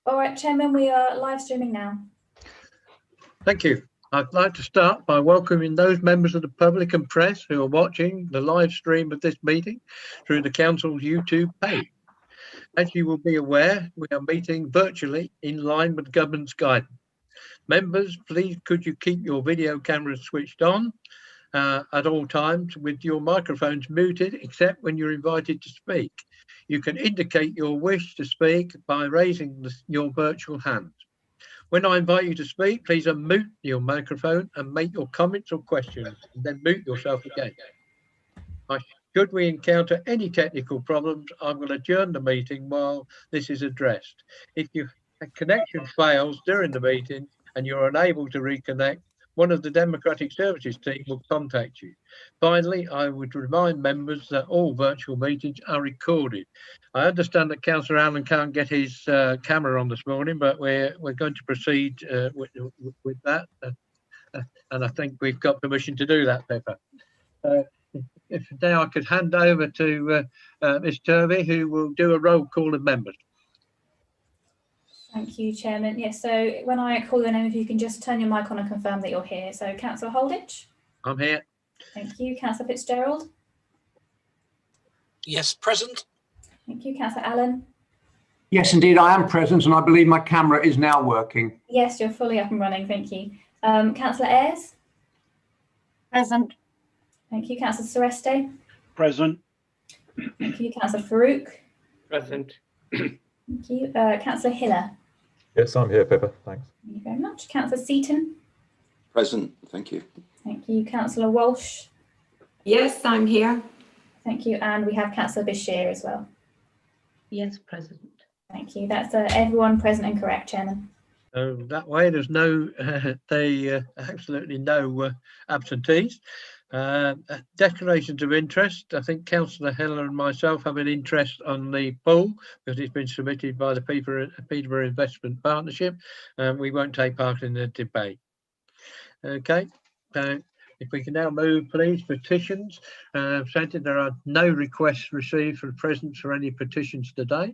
All right, Chairman, we are live streaming now. Thank you. I'd like to start by welcoming those members of the public and press who are watching the live stream of this meeting through the Council's YouTube page. As you will be aware, we are meeting virtually in line with government's guidance. Members, please could you keep your video cameras switched on at all times with your microphones muted except when you're invited to speak. You can indicate your wish to speak by raising your virtual hand. When I invite you to speak, please unmute your microphone and make your comments or questions, and then mute yourself again. Should we encounter any technical problems, I will adjourn the meeting while this is addressed. If your connection fails during the meeting and you're unable to reconnect, one of the Democratic Services team will contact you. Finally, I would remind members that all virtual meetings are recorded. I understand that Councillor Allen can't get his camera on this morning, but we're going to proceed with that. And I think we've got permission to do that, Pepper. If now I could hand over to Ms. Turvey, who will do a roll call of members. Thank you, Chairman. Yes, so when I call your name, if you can just turn your mic on and confirm that you're here. So Councillor Holditch? I'm here. Thank you. Councillor Fitzgerald? Yes, present. Thank you. Councillor Allen? Yes, indeed, I am present, and I believe my camera is now working. Yes, you're fully up and running. Thank you. Councillor Ayres? Present. Thank you. Councillor Sereste? Present. Thank you. Councillor Farouk? Present. Thank you. Councillor Hiller? Yes, I'm here, Pippa. Thanks. Thank you very much. Councillor Seaton? Present. Thank you. Thank you. Councillor Walsh? Yes, I'm here. Thank you. And we have Councillor Bashir as well. Yes, present. Thank you. That's everyone present and correct, Chairman. So that way, there's no, absolutely no absentees. Declarations of interest. I think Councillor Heller and myself have an interest on the poll because it's been submitted by the Peterborough Investment Partnership, and we won't take part in the debate. Okay, if we can now move, please, petitions. There are no requests received for presence for any petitions today.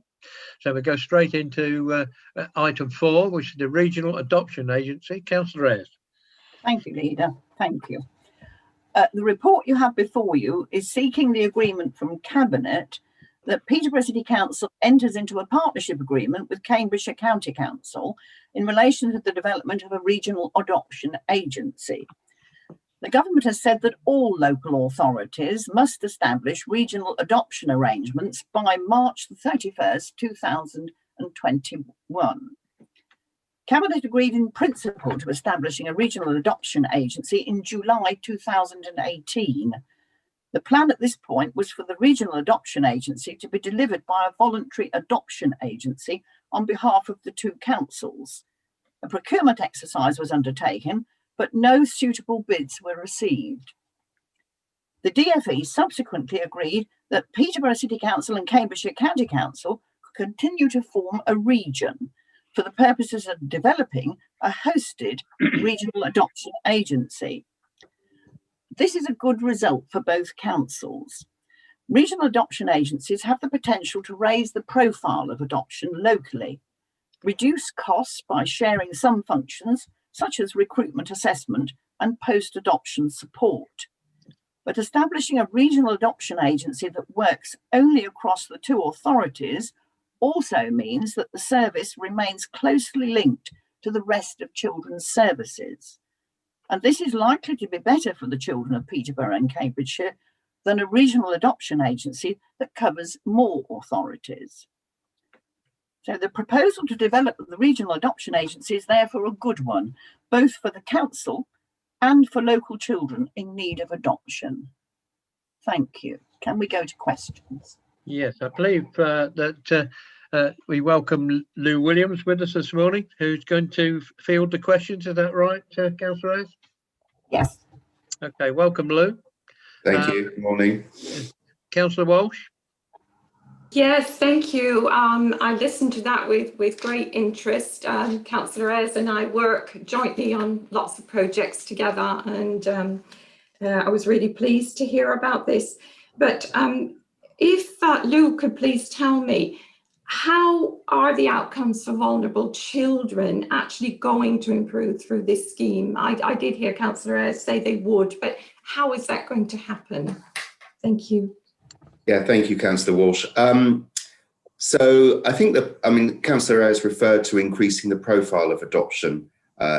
So we go straight into item 4, which is the Regional Adoption Agency. Councillor Ayres. Thank you, Leader. Thank you. The report you have before you is seeking the agreement from Cabinet that Peterborough City Council enters into a partnership agreement with Cambridgeshire County Council in relation to the development of a regional adoption agency. The government has said that all local authorities must establish regional adoption arrangements by March the 31st, 2021. Cabinet agreed in principle to establishing a regional adoption agency in July 2018. The plan at this point was for the regional adoption agency to be delivered by a voluntary adoption agency on behalf of the two councils. A procurement exercise was undertaken, but no suitable bids were received. The DfE subsequently agreed that Peterborough City Council and Cambridgeshire County Council could continue to form a region for the purposes of developing a hosted regional adoption agency. This is a good result for both councils. Regional adoption agencies have the potential to raise the profile of adoption locally, reduce costs by sharing some functions, such as recruitment assessment and post-adoption support. But establishing a regional adoption agency that works only across the two authorities also means that the service remains closely linked to the rest of children's services. And this is likely to be better for the children of Peterborough and Cambridgeshire than a regional adoption agency that covers more authorities. So the proposal to develop the regional adoption agency is therefore a good one, both for the council and for local children in need of adoption. Thank you. Can we go to questions? Yes, I believe that we welcome Lou Williams with us this morning, who's going to field the questions. Is that right, Councillor Ayres? Yes. Okay, welcome, Lou. Thank you. Good morning. Councillor Walsh. Yes, thank you. I listened to that with great interest. Councillor Ayres and I work jointly on lots of projects together, and I was really pleased to hear about this. But if Lou could please tell me, how are the outcomes for vulnerable children actually going to improve through this scheme? I did hear Councillor Ayres say they would, but how is that going to happen? Thank you. Yeah, thank you, Councillor Walsh. So I think that, Councillor Ayres referred to increasing the profile of adoption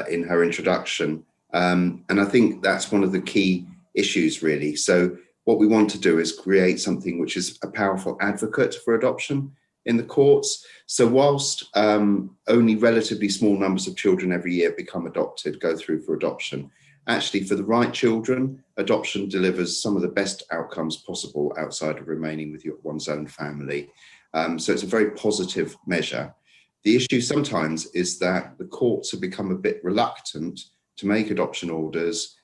in her introduction. And I think that's one of the key issues, really. So what we want to do is create something which is a powerful advocate for adoption in the courts. So whilst only relatively small numbers of children every year become adopted, go through for adoption, actually for the right children, adoption delivers some of the best outcomes possible outside of remaining with one's own family. So it's a very positive measure. The issue sometimes is that the courts have become a bit reluctant to make adoption orders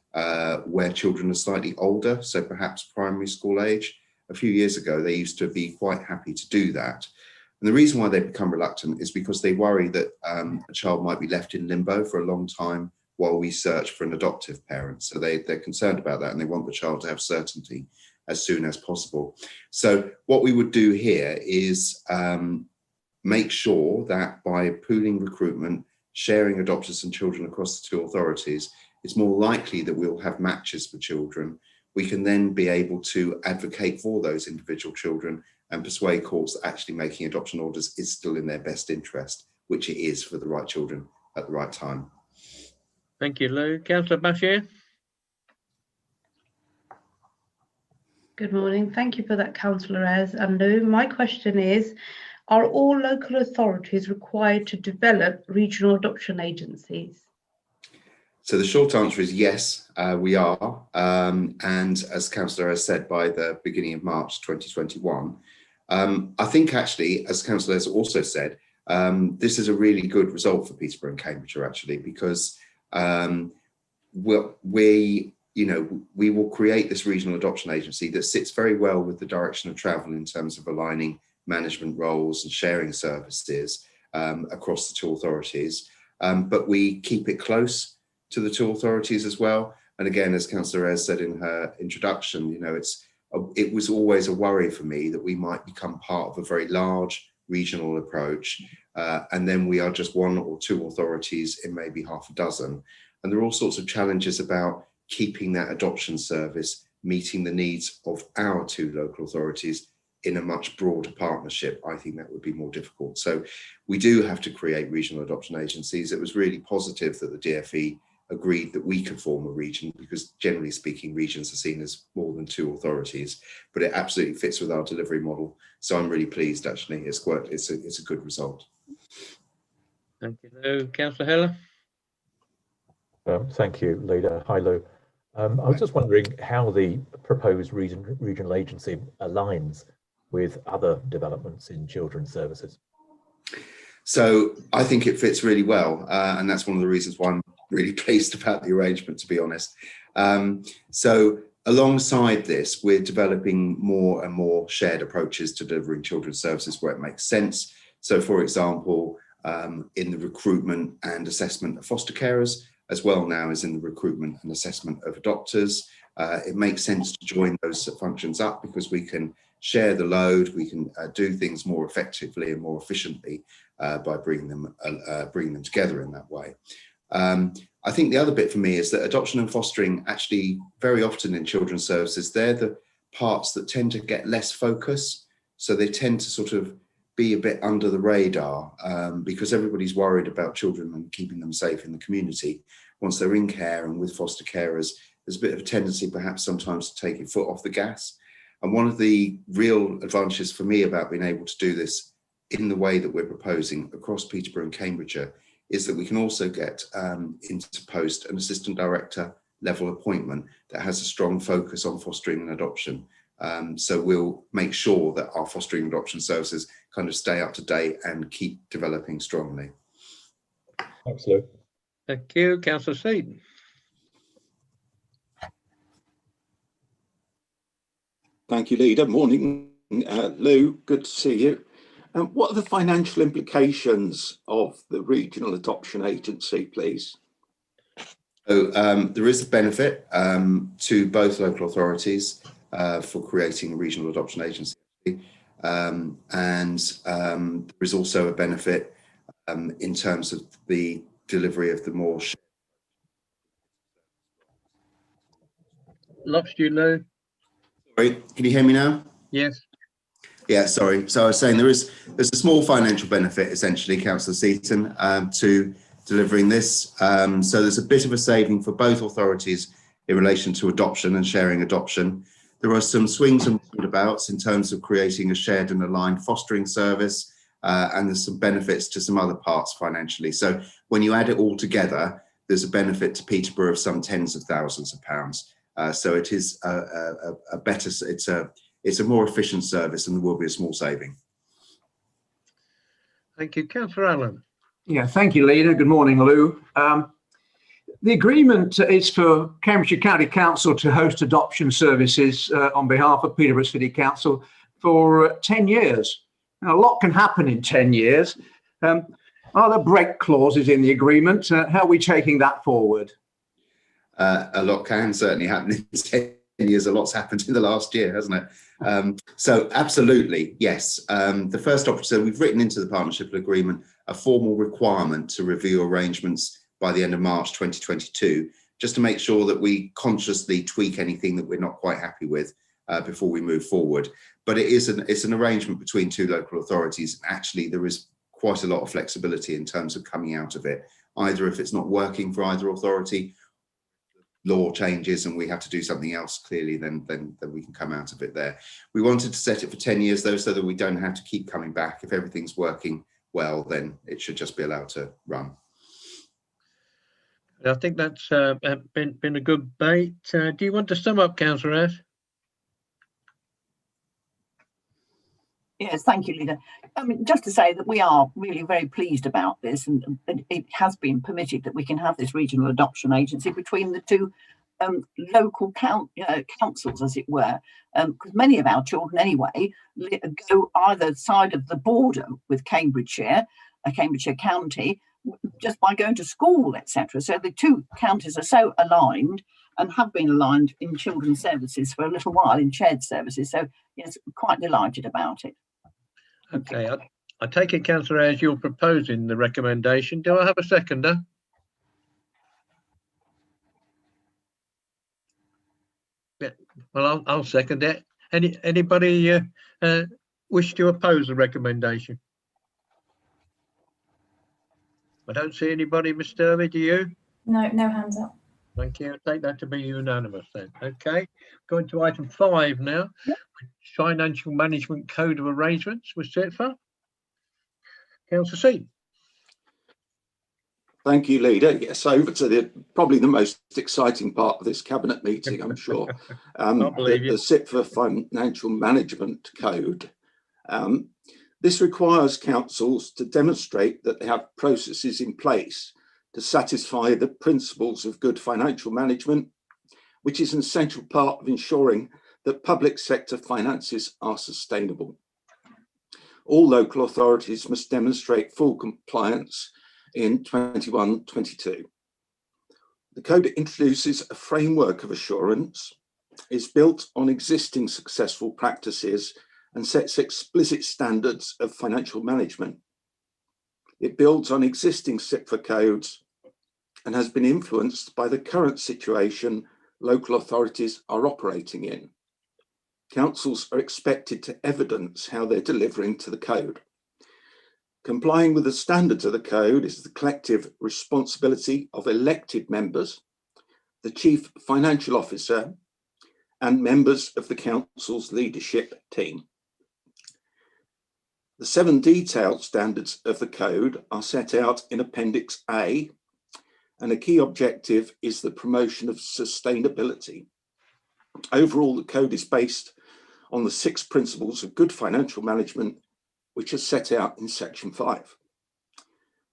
where children are slightly older, so perhaps primary school age. A few years ago, they used to be quite happy to do that. And the reason why they become reluctant is because they worry that a child might be left in limbo for a long time while we search for an adoptive parent. So they're concerned about that, and they want the child to have certainty as soon as possible. So what we would do here is make sure that by pooling recruitment, sharing adopters and children across the two authorities, it's more likely that we'll have matches for children. We can then be able to advocate for those individual children and persuade courts that actually making adoption orders is still in their best interest, which it is for the right children at the right time. Thank you, Lou. Councillor Bashir. Good morning. Thank you for that, Councillor Ayres and Lou. My question is, are all local authorities required to develop regional adoption agencies? So the short answer is yes, we are. And as Councillor has said, by the beginning of March 2021, I think actually, as Councillor has also said, this is a really good result for Peterborough and Cambridgeshire, actually, because we will create this regional adoption agency that sits very well with the direction of travel in terms of aligning management roles and sharing services across the two authorities. But we keep it close to the two authorities as well. And again, as Councillor Ayres said in her introduction, it was always a worry for me that we might become part of a very large regional approach, and then we are just one or two authorities in maybe half a dozen. And there are all sorts of challenges about keeping that adoption service meeting the needs of our two local authorities in a much broader partnership. I think that would be more difficult. So we do have to create regional adoption agencies. It was really positive that the DfE agreed that we could form a region, because generally speaking, regions are seen as more than two authorities, but it absolutely fits with our delivery model. So I'm really pleased, actually. It's worked. It's a good result. Thank you, Lou. Councillor Heller. Thank you, Leader. Hi, Lou. I was just wondering how the proposed regional agency aligns with other developments in children's services. So I think it fits really well, and that's one of the reasons why I'm really pleased about the arrangement, to be honest. So alongside this, we're developing more and more shared approaches to delivering children's services where it makes sense. So, for example, in the recruitment and assessment of foster carers, as well now as in the recruitment and assessment of adopters. It makes sense to join those functions up because we can share the load, we can do things more effectively and more efficiently by bringing them together in that way. I think the other bit for me is that adoption and fostering actually very often in children's services, they're the parts that tend to get less focus. So they tend to sort of be a bit under the radar because everybody's worried about children and keeping them safe in the community. Once they're in care and with foster carers, there's a bit of a tendency perhaps sometimes to take your foot off the gas. And one of the real advantages for me about being able to do this in the way that we're proposing across Peterborough and Cambridgeshire is that we can also get into post an assistant director level appointment that has a strong focus on fostering and adoption. So we'll make sure that our fostering and adoption services kind of stay up to date and keep developing strongly. Thanks, Lou. Thank you. Councillor Seaton. Thank you, Leader. Morning, Lou. Good to see you. What are the financial implications of the regional adoption agency, please? So there is a benefit to both local authorities for creating a regional adoption agency. There is also a benefit in terms of the delivery of the more. Lost you, Lou. Sorry, can you hear me now? Yes. Yeah, sorry. So I was saying there's a small financial benefit, essentially, Councillor Seaton, to delivering this. So there's a bit of a saving for both authorities in relation to adoption and sharing adoption. There are some swings and roundabouts in terms of creating a shared and aligned fostering service, and there's some benefits to some other parts financially. So when you add it all together, there's a benefit to Peterborough of some tens of thousands of pounds. So it is a better, it's a more efficient service, and there will be a small saving. Thank you. Councillor Allen. Yeah, thank you, Leader. Good morning, Lou. The agreement is for Cambridgeshire County Council to host adoption services on behalf of Peterborough City Council for 10 years. Now, a lot can happen in 10 years. Are there break clauses in the agreement? How are we taking that forward? A lot can certainly happen in 10 years. A lot's happened in the last year, hasn't it? So absolutely, yes. The first option, so we've written into the partnership agreement a formal requirement to review arrangements by the end of March 2022, just to make sure that we consciously tweak anything that we're not quite happy with before we move forward. But it's an arrangement between two local authorities. Actually, there is quite a lot of flexibility in terms of coming out of it, either if it's not working for either authority, law changes and we have to do something else, clearly, then we can come out of it there. We wanted to set it for 10 years, though, so that we don't have to keep coming back. If everything's working well, then it should just be allowed to run. I think that's been a good debate. Do you want to sum up, Councillor S? Yes, thank you, Leader. Just to say that we are really very pleased about this, and it has been permitted that we can have this regional adoption agency between the two local councils, as it were, because many of our children anyway go either side of the border with Cambridgeshire County, just by going to school, etc. So the two counties are so aligned and have been aligned in children's services for a little while, in shared services. So yes, quite delighted about it. Okay, I take it, Councillor, as you're proposing the recommendation. Do I have a seconder? Yeah, well, I'll second it. Anybody wish to oppose the recommendation? I don't see anybody, Ms. Sturvey, do you? No, no hands up. Thank you. I take that to be unanimous then. Okay, going to item 5 now. Yep. Financial Management Code of Arrangements with CITFA. Councillor C. Thank you, Leader. Yes, over to probably the most exciting part of this cabinet meeting, I'm sure. The CITFA Financial Management Code. This requires councils to demonstrate that they have processes in place to satisfy the principles of good financial management, which is an essential part of ensuring that public sector finances are sustainable. All local authorities must demonstrate full compliance in 21-22. The code introduces a framework of assurance, is built on existing successful practices, and sets explicit standards of financial management. It builds on existing CITFA codes and has been influenced by the current situation local authorities are operating in. Councils are expected to evidence how they're delivering to the code. Complying with the standards of the code is the collective responsibility of elected members, the Chief Financial Officer, and members of the Council's leadership team. The 7 detailed standards of the code are set out in Appendix A, and a key objective is the promotion of sustainability. Overall, the code is based on the 6 principles of good financial management, which are set out in Section 5.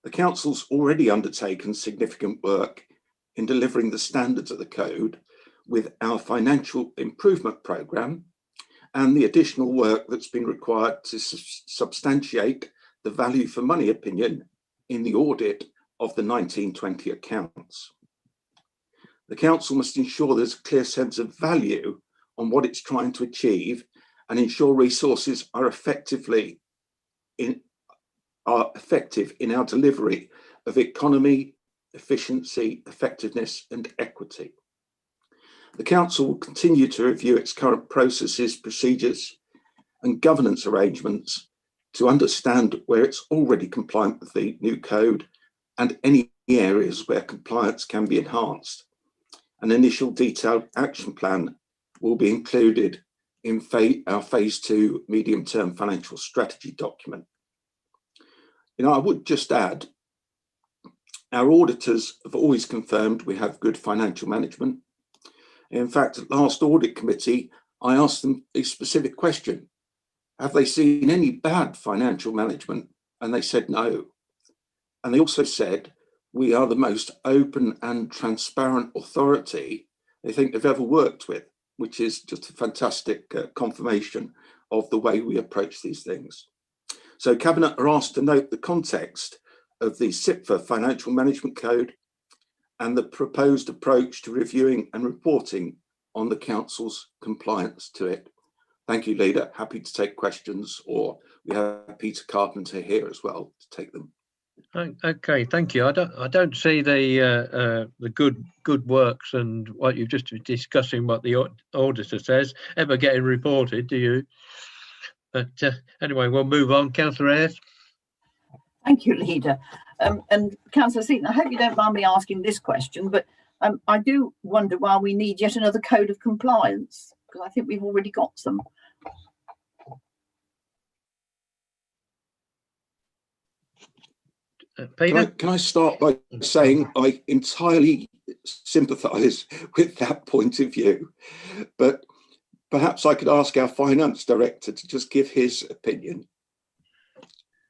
The Council's already undertaken significant work in delivering the standards of the code with our financial improvement programme and the additional work that's been required to substantiate the value for money opinion in the audit of the 1920 accounts. The Council must ensure there's a clear sense of value on what it's trying to achieve and ensure resources are effective in our delivery of economy, efficiency, effectiveness and equity. The Council will continue to review its current processes, procedures and governance arrangements to understand where it's already compliant with the new code and any areas where compliance can be enhanced. An initial detailed action plan will be included in our phase 2 medium-term financial strategy document. I would just add, our auditors have always confirmed we have good financial management. In fact, at last audit committee, I asked them a specific question. Have they seen any bad financial management? And they said no. And they also said, we are the most open and transparent authority they think they've ever worked with, which is just a fantastic confirmation of the way we approach these things. So Cabinet are asked to note the context of the SIPFA Financial Management Code and the proposed approach to reviewing and reporting on the Council's compliance to it. Thank you, Leader. Happy to take questions, or we have Peter Carpenter here as well to take them. Okay, thank you. I don't see the good works and what you've just been discussing, what the auditor says, ever getting reported, do you? But anyway, we'll move on. Councillor Ayres. Thank you, Leader. And Councillor Seaton, I hope you don't mind me asking this question, but I do wonder why we need yet another code of compliance, because I think we've already got some. Peter? Can I start by saying I entirely sympathise with that point of view, but perhaps I could ask our Finance Director to just give his opinion.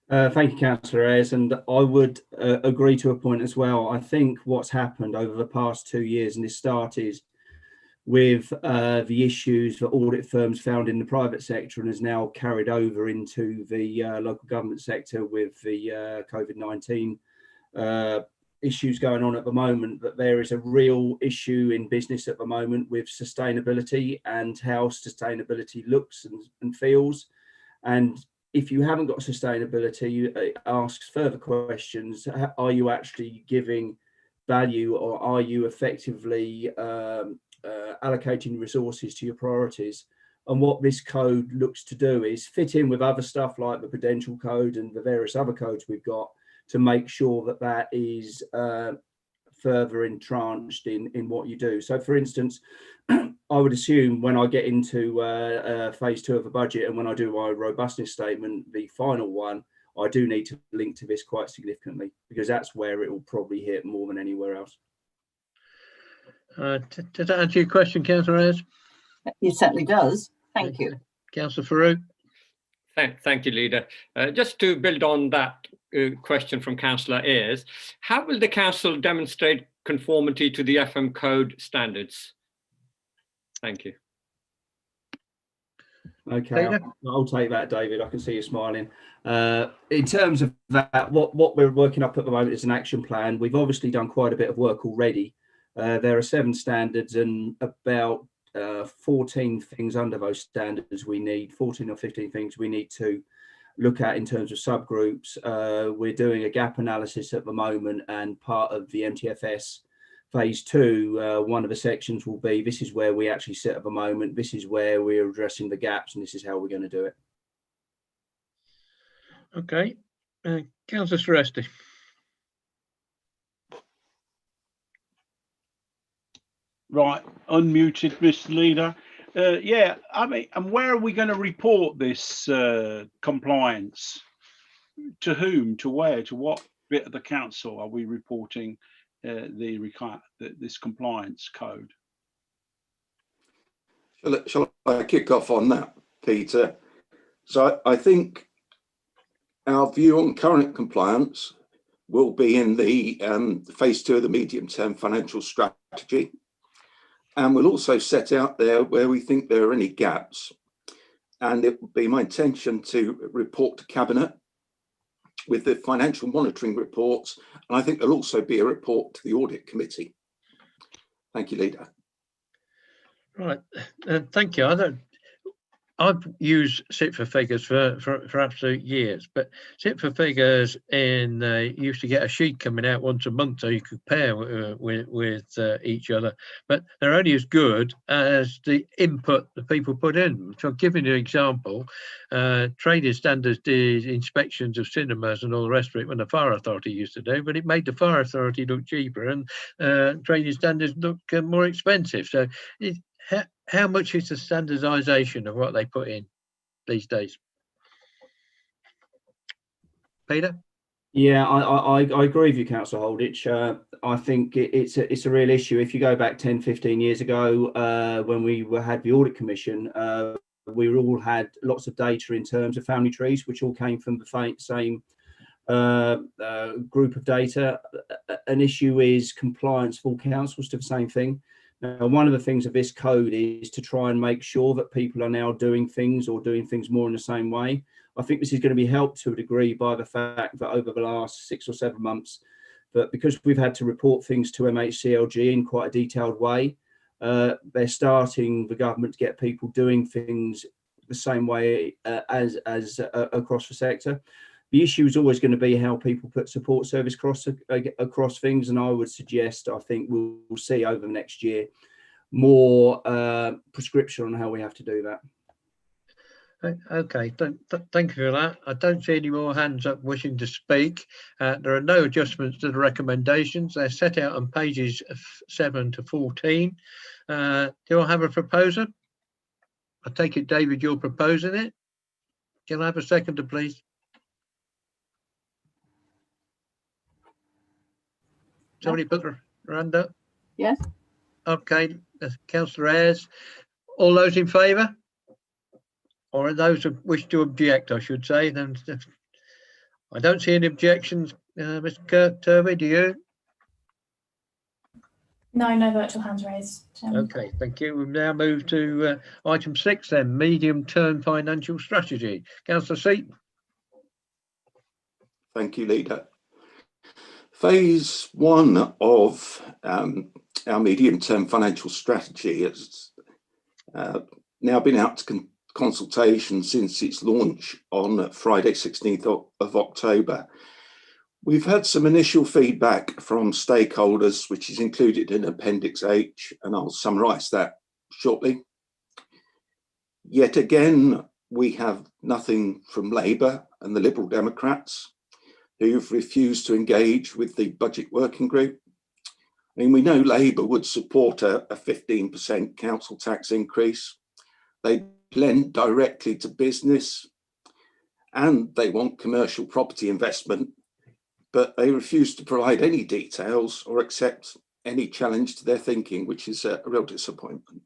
Thank you, Councillor Ayres, and I would agree to a point as well. I think what's happened over the past 2 years, and this started with the issues that audit firms found in the private sector and is now carried over into the local government sector with the COVID-19 issues going on at the moment, that there is a real issue in business at the moment with sustainability and how sustainability looks and feels. And if you haven't got sustainability, it asks further questions. Are you actually giving value, or are you effectively allocating resources to your priorities? And what this code looks to do is fit in with other stuff like the Prudential Code and the various other codes we've got to make sure that that is further entrenched in what you do. So, for instance, I would assume when I get into phase 2 of the budget and when I do my robustness statement, the final one, I do need to link to this quite significantly, because that's where it will probably hit more than anywhere else. Does that answer your question, Councillor Ayres? It certainly does. Thank you. Councillor Farouk? Thank you, Leader. Just to build on that question from Councillor Ayres, how will the Council demonstrate conformity to the FM code standards? Thank you. Okay, I'll take that, David. I can see you smiling. In terms of that, what we're working up at the moment is an action plan. We've obviously done quite a bit of work already. There are 7 standards and about 14 things under those standards we need, 14 or 15 things we need to look at in terms of subgroups. We're doing a gap analysis at the moment, and part of the MTFS phase 2, one of the sections will be, this is where we actually sit at the moment, this is where we're addressing the gaps, and this is how we're going to do it. Okay. Councillor Seresti. Right, unmuted, Mr. Leader. Yeah, I mean, and where are we going to report this compliance? To whom, to where, to what bit of the council are we reporting this compliance code? Shall I kick off on that, Peter? So I think our view on current compliance will be in the phase 2 of the medium-term financial strategy. And we'll also set out there where we think there are any gaps. And it would be my intention to report to Cabinet with the financial monitoring reports. And I think there'll also be a report to the audit committee. Thank you, Leader. Right, thank you. I've used sit for figures for absolute years, but sit for figures used to get a sheet coming out once a month so you could compare with each other, but they're only as good as the input that people put in. So I'm giving you an example. Trading Standards did inspections of cinemas and all the rest of it when the Fire Authority used to do, but it made the Fire Authority look cheaper and Trading Standards look more expensive. So how much is the standardisation of what they put in these days? Peter? Yeah, I agree with you, Councillor Holditch. I think it's a real issue. If you go back 10, 15 years ago, when we had the Audit Commission, we all had lots of data in terms of family trees, which all came from the same group of data. An issue is compliance for all councils to the same thing. Now, one of the things of this code is to try and make sure that people are now doing things more in the same way. I think this is going to be helped to a degree by the fact that over the last 6 or 7 months, that because we've had to report things to MHCLG in quite a detailed way, they're starting, the government, to get people doing things the same way as across the sector. The issue is always going to be how people put support service across things, and I would suggest, I think we'll see over the next year more prescription on how we have to do that. Okay, thank you for that. I don't see any more hands up wishing to speak. There are no adjustments to the recommendations. They're set out on pages 7 to 14. Do I have a proposer? I take it, David, you're proposing it. Can I have a seconder, please? Somebody put their hand up? Yes. Okay, Councillor Ayres. All those in favour? Or those who wish to object, I should say. Then I don't see any objections. Mr. Turvey, do you? No virtual hands raised. Okay, thank you. We've now moved to item 6 then, medium-term financial strategy. Councillor Seaton. Thank you, Leader. Phase 1 of our medium-term financial strategy has now been out to consultation since its launch on Friday 16th of October. We've had some initial feedback from stakeholders, which is included in Appendix H, and I'll summarise that shortly. Yet again, we have nothing from Labour and the Liberal Democrats, who've refused to engage with the budget working group. I mean, we know Labour would support a 15% council tax increase. They lend directly to business and they want commercial property investment, but they refuse to provide any details or accept any challenge to their thinking, which is a real disappointment.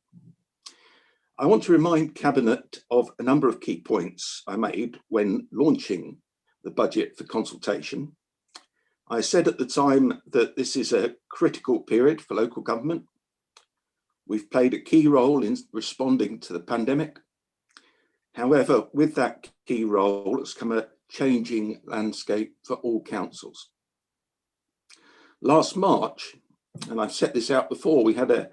I want to remind Cabinet of a number of key points I made when launching the budget for consultation. I said at the time that this is a critical period for local government. We've played a key role in responding to the pandemic. However, with that key role has come a changing landscape for all councils. Last March, and I've set this out before, we had an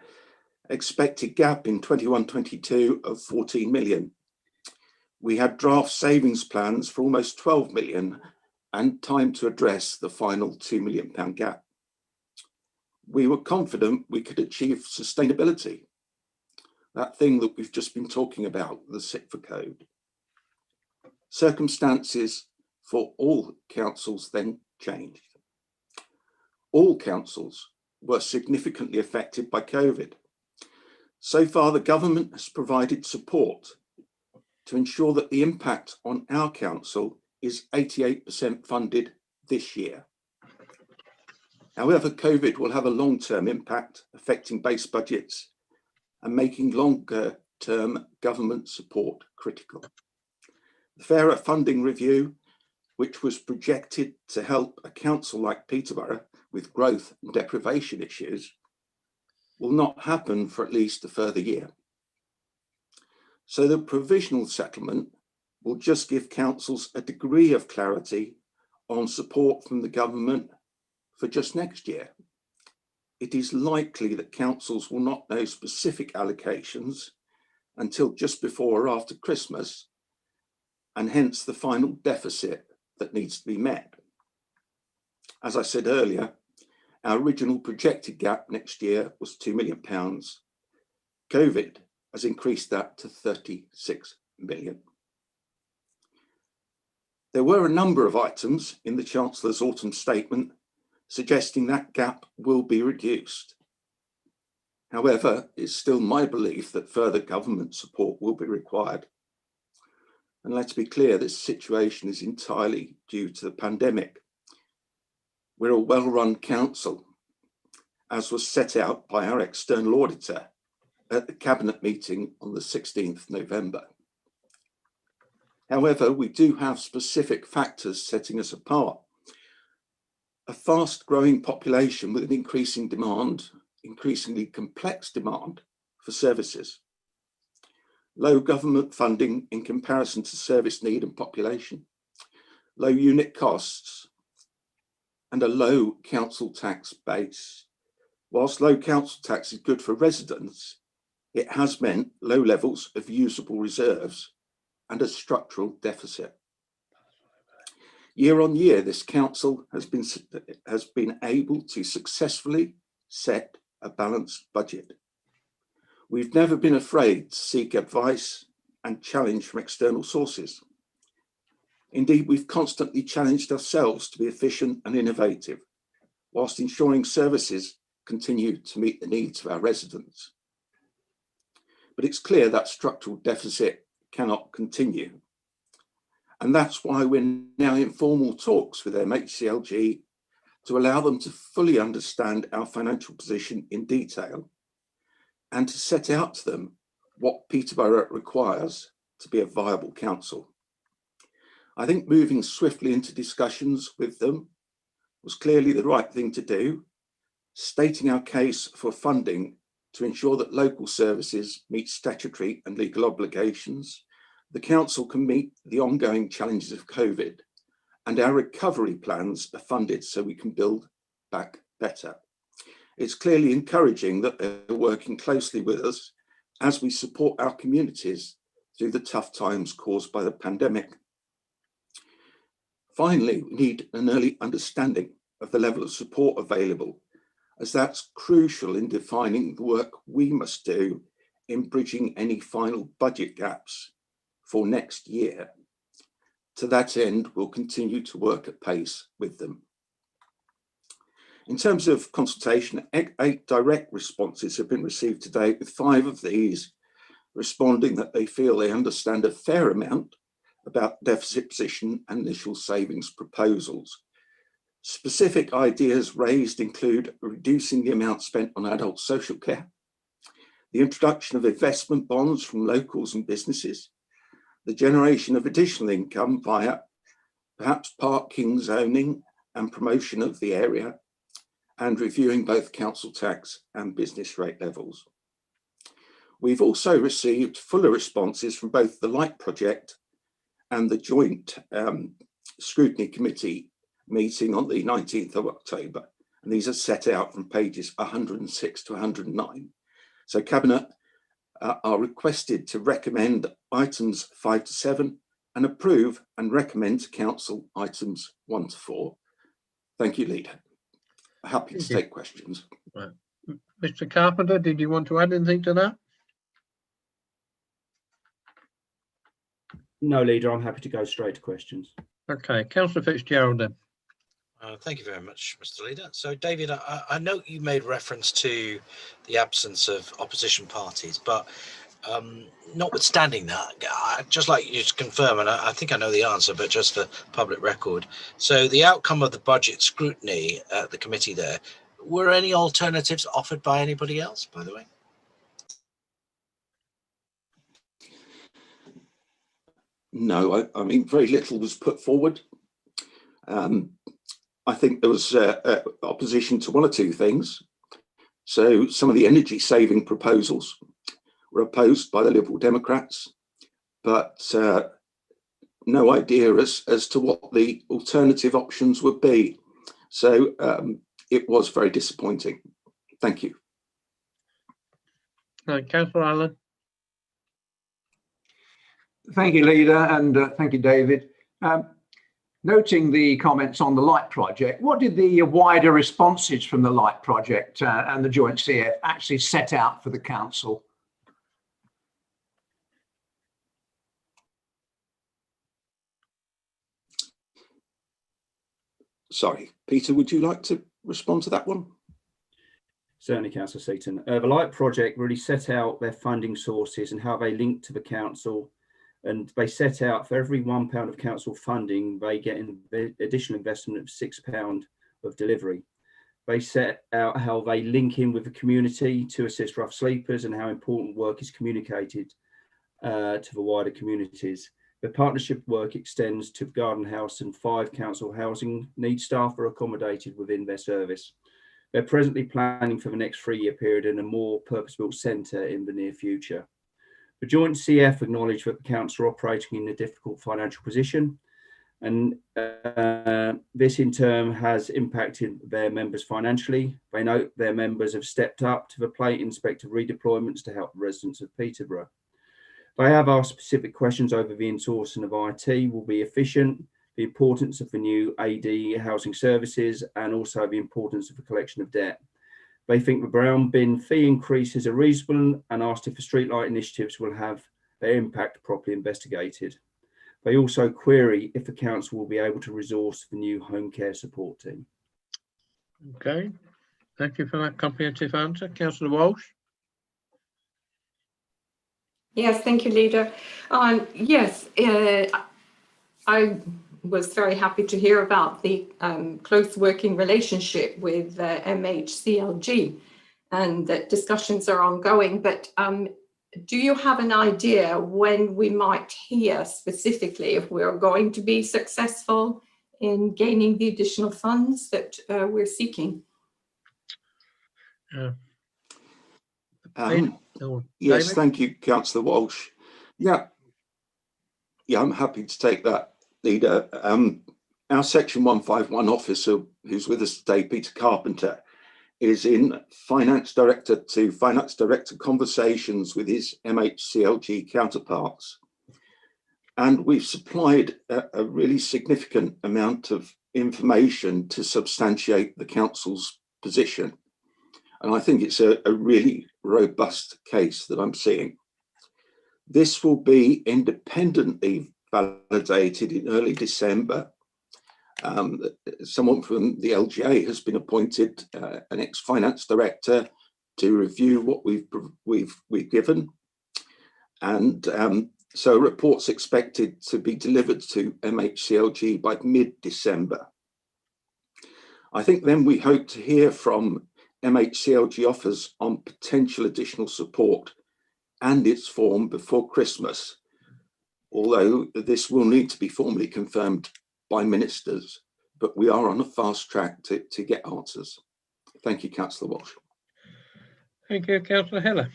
expected gap in 21-22 of 14 million. We had draft savings plans for almost 12 million and time to address the final £2 million gap. We were confident we could achieve sustainability, that thing that we've just been talking about, the SITFA code. Circumstances for all councils then changed. All councils were significantly affected by COVID. So far, the government has provided support to ensure that the impact on our council is 88% funded this year. However, COVID will have a long-term impact, affecting base budgets and making longer-term government support critical. The Fairer Funding Review, which was projected to help a council like Peterborough with growth and deprivation issues, will not happen for at least a further year. So the provisional settlement will just give councils a degree of clarity on support from the government for just next year. It is likely that councils will not know specific allocations until just before or after Christmas, and hence the final deficit that needs to be met. As I said earlier, our original projected gap next year was £2 million. COVID has increased that to 36 million. There were a number of items in the Chancellor's autumn statement suggesting that gap will be reduced. However, it's still my belief that further government support will be required. And let's be clear, this situation is entirely due to the pandemic. We're a well-run council, as was set out by our external auditor at the Cabinet meeting on the 16th November. However, we do have specific factors setting us apart. A fast-growing population with an increasing demand, increasingly complex demand for services. Low government funding in comparison to service need and population. Low unit costs and a low council tax base. Whilst low council tax is good for residents, it has meant low levels of usable reserves and a structural deficit. Year on year, this council has been able to successfully set a balanced budget. We've never been afraid to seek advice and challenge from external sources. Indeed, we've constantly challenged ourselves to be efficient and innovative, whilst ensuring services continue to meet the needs of our residents. But it's clear that structural deficit cannot continue. And that's why we're now in formal talks with MHCLG to allow them to fully understand our financial position in detail and to set out to them what Peterborough requires to be a viable council. I think moving swiftly into discussions with them was clearly the right thing to do, stating our case for funding to ensure that local services meet statutory and legal obligations, the council can meet the ongoing challenges of COVID, and our recovery plans are funded so we can build back better. It's clearly encouraging that they're working closely with us as we support our communities through the tough times caused by the pandemic. Finally, we need an early understanding of the level of support available, as that's crucial in defining the work we must do in bridging any final budget gaps for next year. To that end, we'll continue to work at pace with them. In terms of consultation, 8 direct responses have been received to date, with 5 of these responding that they feel they understand a fair amount about deficit position and initial savings proposals. Specific ideas raised include reducing the amount spent on adult social care, the introduction of investment bonds from locals and businesses, the generation of additional income via perhaps parking zoning and promotion of the area, and reviewing both council tax and business rate levels. We've also received fuller responses from both the Light Project and the joint scrutiny committee meeting on the 19th of October. And these are set out from pages 106 to 109. So Cabinet are requested to recommend items 5 to 7 and approve and recommend to Council items 1 to 4. Thank you, Leader. Happy to take questions. Right. Mr. Carpenter, did you want to add anything to that? No, Leader, I'm happy to go straight to questions. Okay, Councillor Fitzgerald then. Thank you very much, Mr. Leader. So, David, I know you made reference to the absence of opposition parties, but notwithstanding that, I'd just like you to confirm, and I think I know the answer, but just for public record. So the outcome of the budget scrutiny at the committee there, were any alternatives offered by anybody else, by the way? No, I mean, very little was put forward. I think there was opposition to 1 or 2 things. So some of the energy saving proposals were opposed by the Liberal Democrats, but no idea as to what the alternative options would be. So it was very disappointing. Thank you. Councillor Allen. Thank you, Leader, and thank you, David. Noting the comments on the LIGHT project, what did the wider responses from the LIGHT project and the Joint CF actually set out for the Council? Sorry, Peter, would you like to respond to that one? Certainly, Councillor Seaton. The LIGHT project really set out their funding sources and how they link to the Council. And they set out for every £1 of council funding, they get an additional investment of £6 of delivery. They set out how they link in with the community to assist rough sleepers and how important work is communicated to the wider communities. The partnership work extends to Garden House, and 5 council housing needs staff are accommodated within their service. They're presently planning for the next 3-year period in a more purpose-built centre in the near future. The Joint CF acknowledged that the council are operating in a difficult financial position, and this in turn has impacted their members financially. They note their members have stepped up to the plate in respect of redeployments to help the residents of Peterborough. They have asked specific questions over the insourcing of IT will be efficient, the importance of the new AD housing services, and also the importance of the collection of debt. They think the brown bin fee increases are reasonable and asked if the streetlight initiatives will have their impact properly investigated. They also query if the council will be able to resource the new home care support team. Okay, thank you for that comprehensive answer. Councillor Walsh. Yes, thank you, Leader. Yes, I was very happy to hear about the close working relationship with MHCLG, and that discussions are ongoing. But do you have an idea when we might hear specifically if we're going to be successful in gaining the additional funds that we're seeking? Yes, thank you, Councillor Walsh. Yeah, I'm happy to take that, Leader. Our Section 151 officer who's with us today, Peter Carpenter, is in Finance Director to Finance Director conversations with his MHCLG counterparts. And we've supplied a really significant amount of information to substantiate the council's position. And I think it's a really robust case that I'm seeing. This will be independently validated in early December. Someone from the LGA has been appointed, an ex-finance director, to review what we've given. And so a report's expected to be delivered to MHCLG by mid-December. I think then we hope to hear from MHCLG offers on potential additional support and its form before Christmas, although this will need to be formally confirmed by ministers, but we are on a fast track to get answers. Thank you, Councillor Walsh. Thank you, Councillor Heller.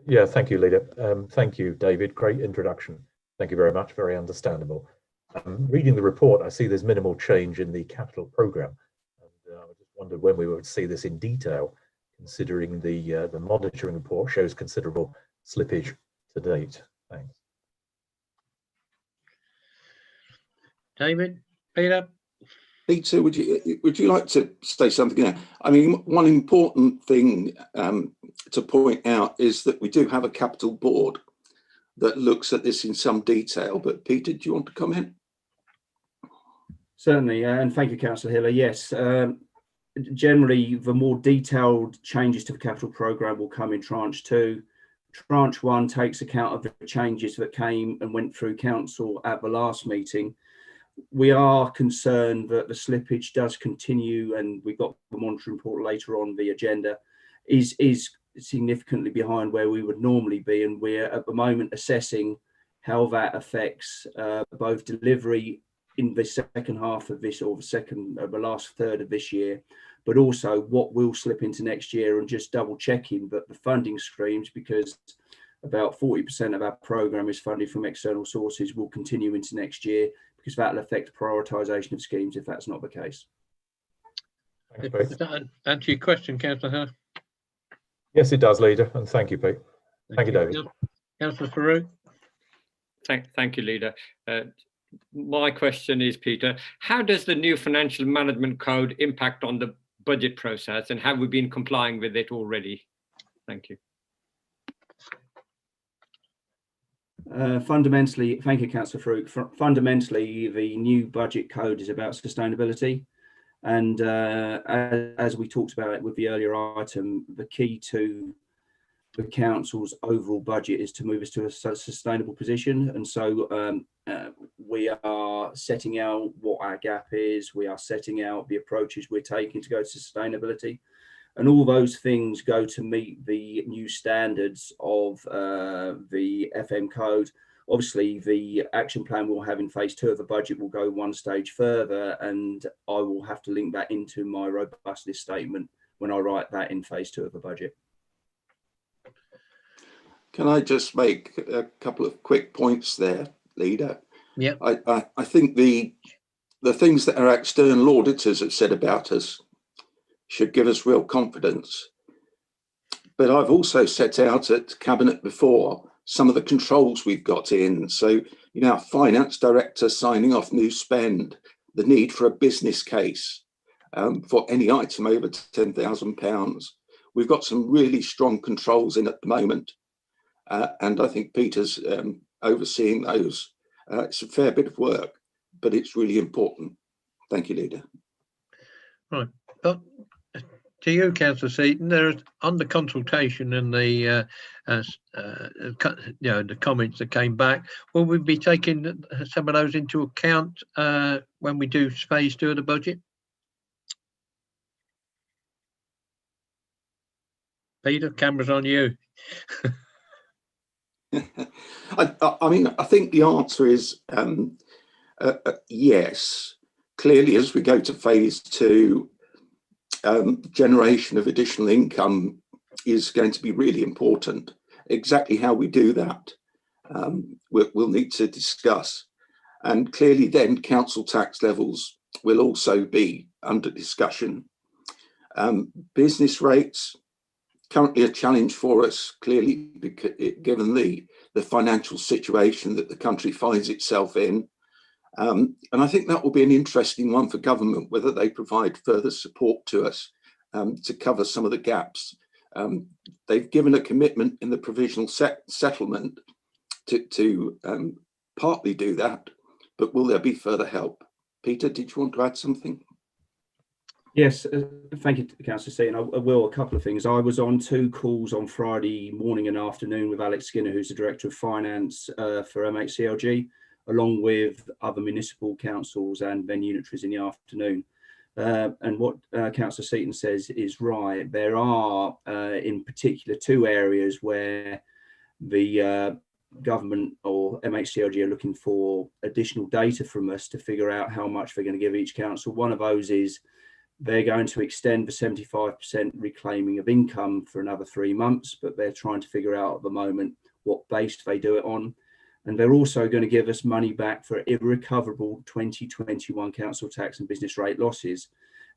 Yeah, thank you, Leader. Thank you, David. Great introduction. Thank you very much. Very understandable. Reading the report, I see there's minimal change in the capital programme. And I just wondered when we would see this in detail, considering the monitoring report shows considerable slippage to date. Thanks. David, Peter. Peter, would you like to say something there? I mean, one important thing to point out is that we do have a capital board that looks at this in some detail. But Peter, do you want to comment? Certainly, and thank you, Councillor Hiller. Yes, generally, the more detailed changes to the capital programme will come in tranche 2. Tranche 1 takes account of the changes that came and went through council at the last meeting. We are concerned that the slippage does continue, and we've got the monitoring report later on the agenda, is significantly behind where we would normally be, and we're at the moment assessing how that affects both delivery in the second half of this, or the last third of this year, but also what will slip into next year, and just double checking that the funding streams, because about 40% of our programme is funded from external sources, will continue into next year, because that'll affect prioritisation of schemes if that's not the case. Does that answer your question, Councillor Hiller? Yes, it does, Leader, and thank you, Pete. Thank you, David. Councillor Farouk. Thank you, Leader. My question is, Peter, how does the new financial management code impact on the budget process, and have we been complying with it already? Thank you. Fundamentally, thank you, Councillor Farouk. Fundamentally, the new budget code is about sustainability. And as we talked about it with the earlier item, the key to the council's overall budget is to move us to a sustainable position. And so we are setting out what our gap is. We are setting out the approaches we're taking to go to sustainability. And all those things go to meet the new standards of the FM code. Obviously, the action plan we'll have in phase 2 of the budget will go one stage further, and I will have to link that into my robustness statement when I write that in phase 2 of the budget. Can I just make a couple of quick points there, Leader? Yeah. I think the things that our external auditors have said about us should give us real confidence. But I've also set out at Cabinet before some of the controls we've got in. So, you know, our finance director signing off new spend, the need for a business case for any item over £10,000. We've got some really strong controls in at the moment. And I think Peter's overseeing those. It's a fair bit of work, but it's really important. Thank you, Leader. Right. But to you, Councillor Seaton, there's under consultation and the the comments that came back. Will we be taking some of those into account when we do phase 2 of the budget? Peter, camera's on you. I mean, I think the answer is yes. Clearly, as we go to phase 2, generation of additional income is going to be really important. Exactly how we do that, we'll need to discuss. And clearly then council tax levels will also be under discussion. Business rates, currently a challenge for us, clearly, because given the financial situation that the country finds itself in. And I think that will be an interesting one for government, whether they provide further support to us to cover some of the gaps. They've given a commitment in the provisional settlement to partly do that, but will there be further help? Peter, did you want to add something? Yes, thank you, Councillor Seaton. I will. A couple of things. I was on 2 calls on Friday morning and afternoon with Alex Skinner, who's the Director of Finance for MHCLG, along with other municipal councils and then unitaries in the afternoon. And what Councillor Seaton says is right. There are, in particular, 2 areas where the government or MHCLG are looking for additional data from us to figure out how much they're going to give each council. One of those is they're going to extend the 75% reclaiming of income for another 3 months, but they're trying to figure out at the moment what base they do it on. And they're also going to give us money back for irrecoverable 2021 council tax and business rate losses.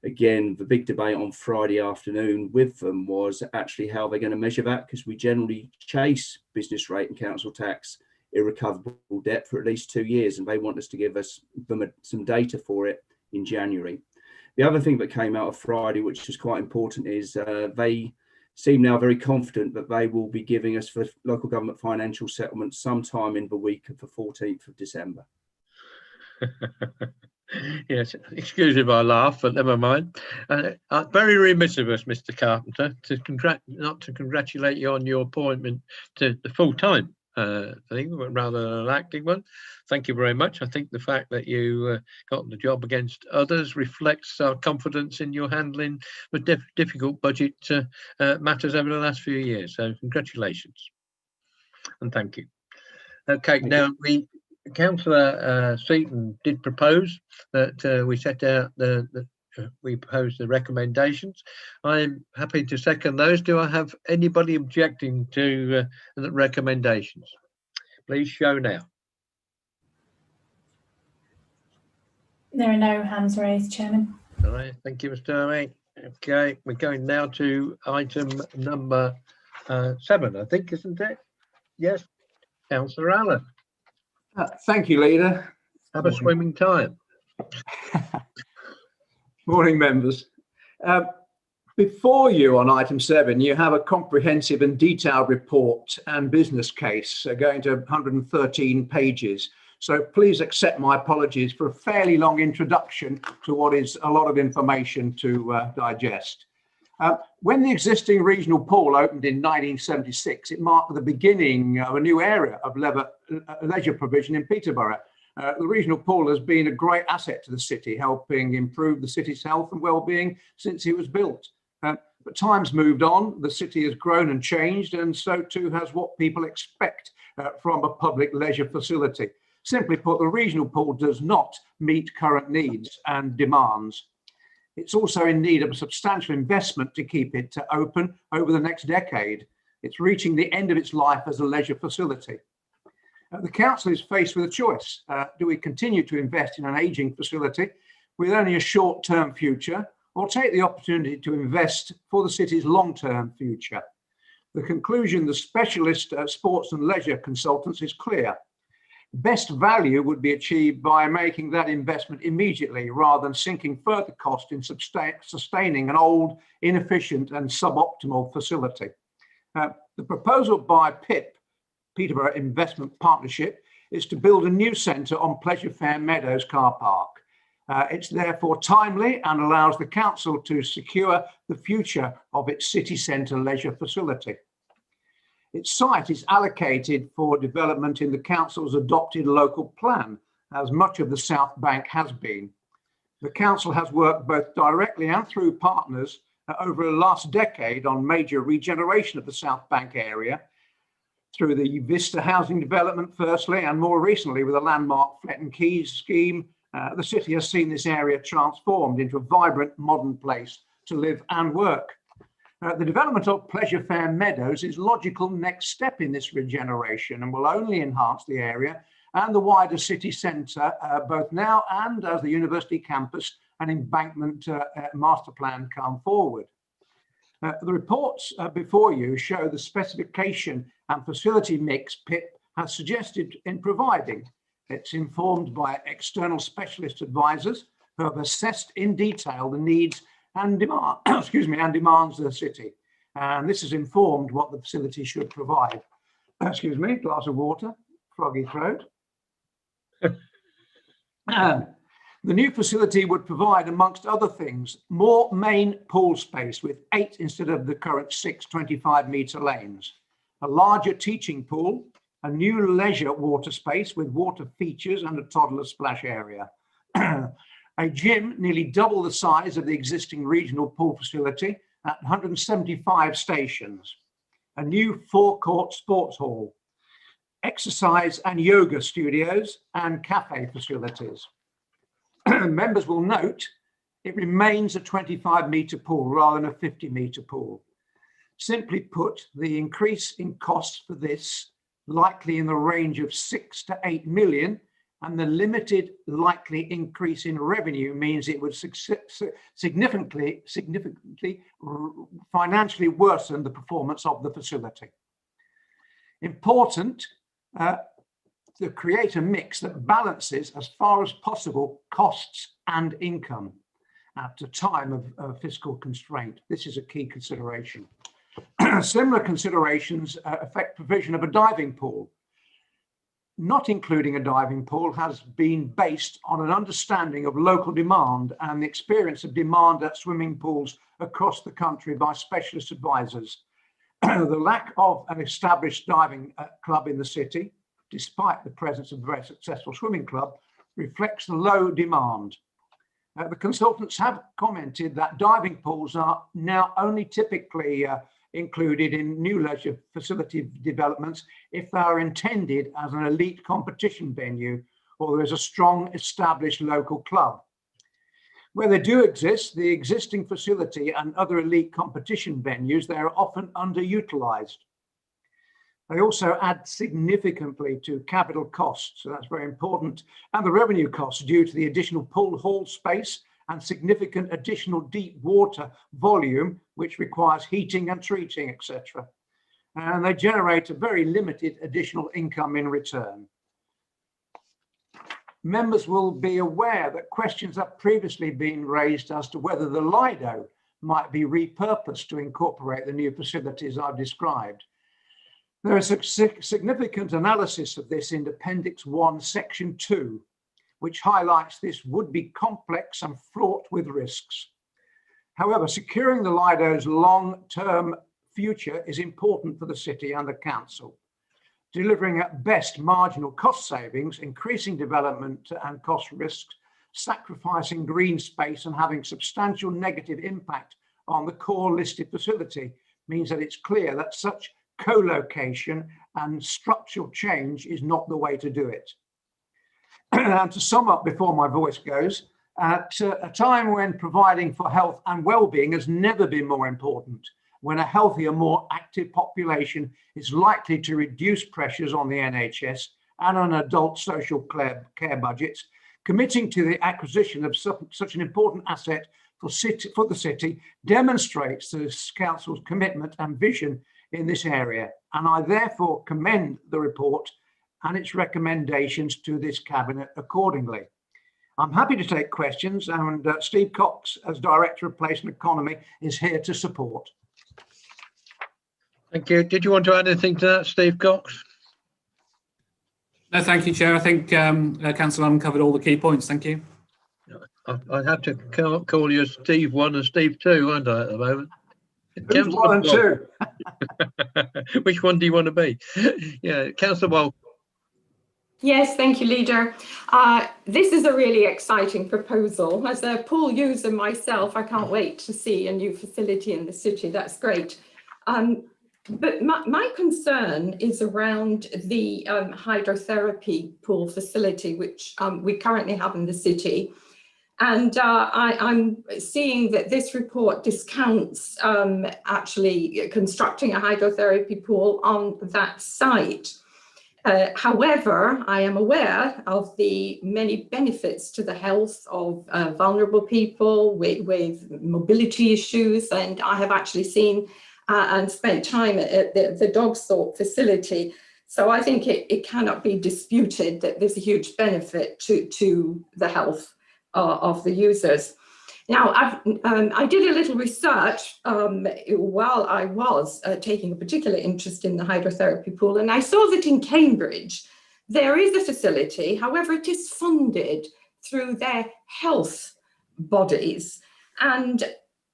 Again, the big debate on Friday afternoon with them was actually how they're going to measure that, because we generally chase business rate and council tax irrecoverable debt for at least 2 years, and they want us to give us some data for it in January. The other thing that came out of Friday, which is quite important, is they seem now very confident that they will be giving us the local government financial settlement sometime in the week of the 14th of December. Yes, excuse me if I laugh, but never mind. Very remiss of us, Mr. Carpenter, not to congratulate you on your appointment to the full-time thing, but rather an acting one. Thank you very much. I think the fact that you got the job against others reflects our confidence in your handling the difficult budget matters over the last few years. So congratulations and thank you. Okay, now Councillor Seaton did propose that we set out we propose the recommendations. I'm happy to second those. Do I have anybody objecting to the recommendations? Please show now. There are no hands raised, Chairman. All right, thank you, Mr. Irving. Okay, we're going now to item number 7, I think, isn't it? Yes. Councillor Allen. Thank you, Leader. Have a swimming time. Morning, members. Before you on item 7, you have a comprehensive and detailed report and business case going to 113 pages. So please accept my apologies for a fairly long introduction to what is a lot of information to digest. When the existing regional pool opened in 1976, it marked the beginning of a new area of leisure provision in Peterborough. The regional pool has been a great asset to the city, helping improve the city's health and well-being since it was built. But time's moved on, the city has grown and changed, and so too has what people expect from a public leisure facility. Simply put, the regional pool does not meet current needs and demands. It's also in need of a substantial investment to keep it open over the next decade. It's reaching the end of its life as a leisure facility. The council is faced with a choice. Do we continue to invest in an ageing facility with only a short-term future, or take the opportunity to invest for the city's long-term future? The conclusion, the specialist sports and leisure consultants, is clear. Best value would be achieved by making that investment immediately rather than sinking further cost in sustaining an old, inefficient and suboptimal facility. The proposal by PIP, Peterborough Investment Partnership, is to build a new centre on Pleasure Fair Meadows car park. It's therefore timely and allows the council to secure the future of its city centre leisure facility. Its site is allocated for development in the council's adopted local plan, as much of the South Bank has been. The council has worked both directly and through partners over the last decade on major regeneration of the South Bank area, through the Vista housing development firstly, and more recently with the landmark Fletton Keys scheme. The city has seen this area transformed into a vibrant modern place to live and work. The development of Pleasure Fair Meadows is logical next step in this regeneration and will only enhance the area and the wider city centre, both now and as the university campus and embankment master plan come forward. The reports before you show the specification and facility mix PIP has suggested in providing. It's informed by external specialist advisors who have assessed in detail the needs and demands of the city. And this has informed what the facility should provide. Excuse me, glass of water, froggy throat. The new facility would provide, amongst other things, more main pool space with 8 instead of the current 6 25-metre lanes, a larger teaching pool, a new leisure water space with water features and a toddler splash area, a gym nearly double the size of the existing regional pool facility at 175 stations, a new forecourt sports hall, exercise and yoga studios and cafe facilities. Members will note it remains a 25-metre pool rather than a 50-metre pool. Simply put, the increase in costs for this, likely in the range of 6 to 8 million, and the limited likely increase in revenue means it would significantly financially worsen the performance of the facility. Important, to create a mix that balances as far as possible costs and income at a time of fiscal constraint. This is a key consideration. Similar considerations affect provision of a diving pool. Not including a diving pool has been based on an understanding of local demand and the experience of demand at swimming pools across the country by specialist advisors. The lack of an established diving club in the city, despite the presence of a very successful swimming club, reflects the low demand. The consultants have commented that diving pools are now only typically included in new leisure facility developments if they are intended as an elite competition venue or there is a strong established local club. Where they do exist, the existing facility and other elite competition venues, they are often underutilised. They also add significantly to capital costs, so that's very important, and the revenue costs due to the additional pool hall space and significant additional deep water volume, which requires heating and treating, etc. and they generate a very limited additional income in return. Members will be aware that questions have previously been raised as to whether the Lido might be repurposed to incorporate the new facilities I've described. There is a significant analysis of this in Appendix 1, Section 2, which highlights this would be complex and fraught with risks. However, securing the Lido's long-term future is important for the city and the council. Delivering at best marginal cost savings, increasing development and cost risks, sacrificing green space and having substantial negative impact on the core listed facility means that it's clear that such co-location and structural change is not the way to do it. And to sum up before my voice goes, at a time when providing for health and well-being has never been more important, when a healthier, more active population is likely to reduce pressures on the NHS and on adult social care budgets, committing to the acquisition of such an important asset for the city demonstrates the council's commitment and vision in this area. And I therefore commend the report and its recommendations to this cabinet accordingly. I'm happy to take questions, and Steve Cox, as Director of Place and Economy, is here to support. Thank you. Did you want to add anything to that, Steve Cox? No, thank you, Chair. I think Councillor Allen covered all the key points. Thank you. I'd have to call you Steve 1 and Steve 2, won't I, at the moment? Who's 1 and 2? Which one do you want to be? Yeah, Councillor Wall. Yes, thank you, Leader. This is a really exciting proposal. As a pool user myself, I can't wait to see a new facility in the city. That's great. But my concern is around the hydrotherapy pool facility, which we currently have in the city. And I'm seeing that this report discounts actually constructing a hydrotherapy pool on that site. However, I am aware of the many benefits to the health of vulnerable people with mobility issues, and I have actually seen and spent time at the Dogsthorpe facility. So I think it cannot be disputed that there's a huge benefit to the health of the users. Now, I did a little research while I was taking a particular interest in the hydrotherapy pool, and I saw that in Cambridge, there is a facility. However, it is funded through their health bodies. And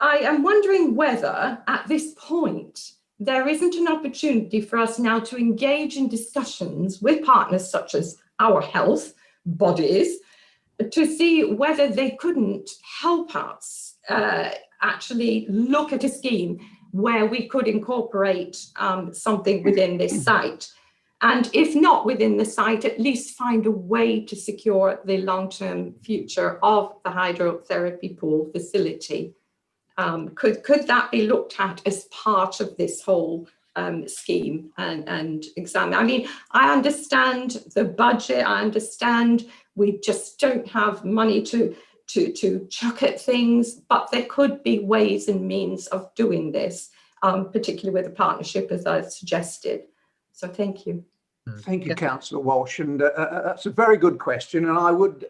I am wondering whether at this point, there isn't an opportunity for us now to engage in discussions with partners such as our health bodies to see whether they couldn't help us actually look at a scheme where we could incorporate something within this site. And if not within the site, at least find a way to secure the long-term future of the hydrotherapy pool facility. Could that be looked at as part of this whole scheme and examine? I mean, I understand the budget, I understand we just don't have money to chuck at things, but there could be ways and means of doing this, particularly with a partnership as I've suggested. So thank you. Thank you, Councillor Walsh, and that's a very good question, and I would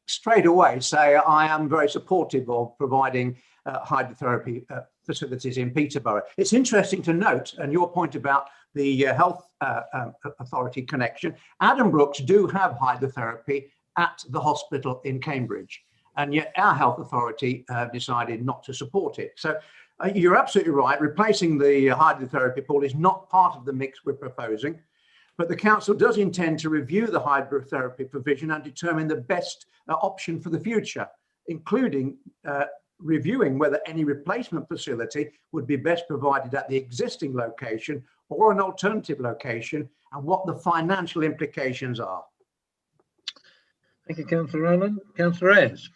straight away say I am very supportive of providing hydrotherapy facilities in Peterborough. It's interesting to note, and your point about the health authority connection, Adam Brooks do have hydrotherapy at the hospital in Cambridge, and yet our health authority decided not to support it. So you're absolutely right, replacing the hydrotherapy pool is not part of the mix we're proposing, but the council does intend to review the hydrotherapy provision and determine the best option for the future, including reviewing whether any replacement facility would be best provided at the existing location or an alternative location, and what the financial implications are. Thank you, Councillor Allen. Councillor Ayres.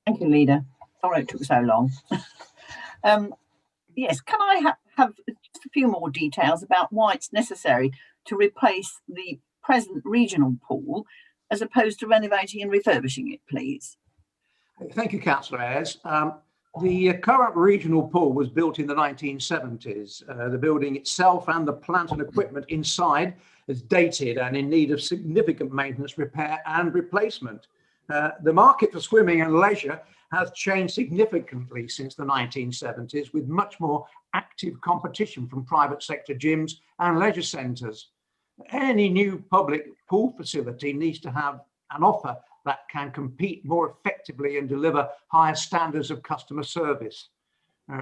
Thank you, Leader. Sorry it took so long. Yes, can I have just a few more details about why it's necessary to replace the present regional pool as opposed to renovating and refurbishing it, please? Thank you, Councillor Ayres. The current regional pool was built in the 1970s. The building itself and the plant and equipment inside is dated and in need of significant maintenance, repair and replacement. The market for swimming and leisure has changed significantly since the 1970s, with much more active competition from private sector gyms and leisure centres. Any new public pool facility needs to have an offer that can compete more effectively and deliver higher standards of customer service.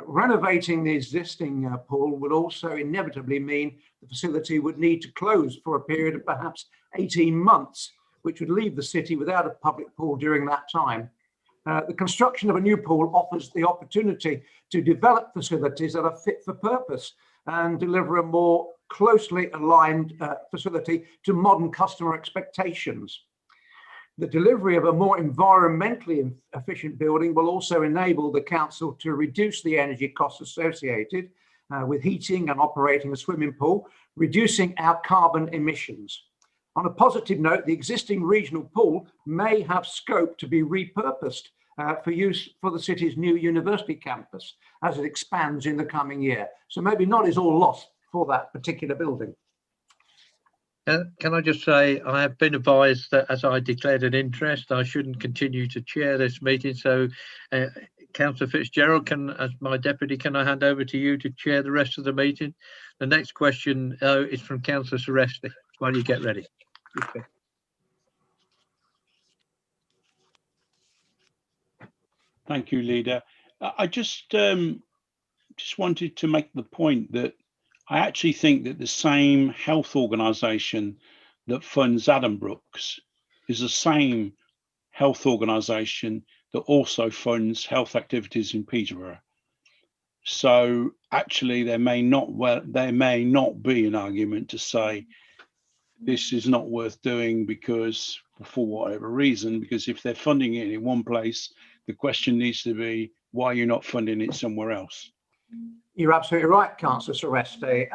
Renovating the existing pool would also inevitably mean the facility would need to close for a period of perhaps 18 months, which would leave the city without a public pool during that time. The construction of a new pool offers the opportunity to develop facilities that are fit for purpose and deliver a more closely aligned facility to modern customer expectations. The delivery of a more environmentally efficient building will also enable the council to reduce the energy costs associated with heating and operating a swimming pool, reducing our carbon emissions. On a positive note, the existing regional pool may have scope to be repurposed for use for the city's new university campus as it expands in the coming year. So maybe not is all lost for that particular building. Can I just say, I have been advised that as I declared an interest, I shouldn't continue to chair this meeting. So Councillor Fitzgerald, as my deputy, can I hand over to you to chair the rest of the meeting? The next question is from Councillor Seresti, while you get ready. Okay. Thank you, Leader. I just wanted to make the point that I actually think that the same health organisation that funds Addenbrooke's is the same health organisation that also funds health activities in Peterborough. So actually there may not be an argument to say this is not worth doing because for whatever reason, because if they're funding it in one place, the question needs to be, why are you not funding it somewhere else? You're absolutely right, Councillor Seresti.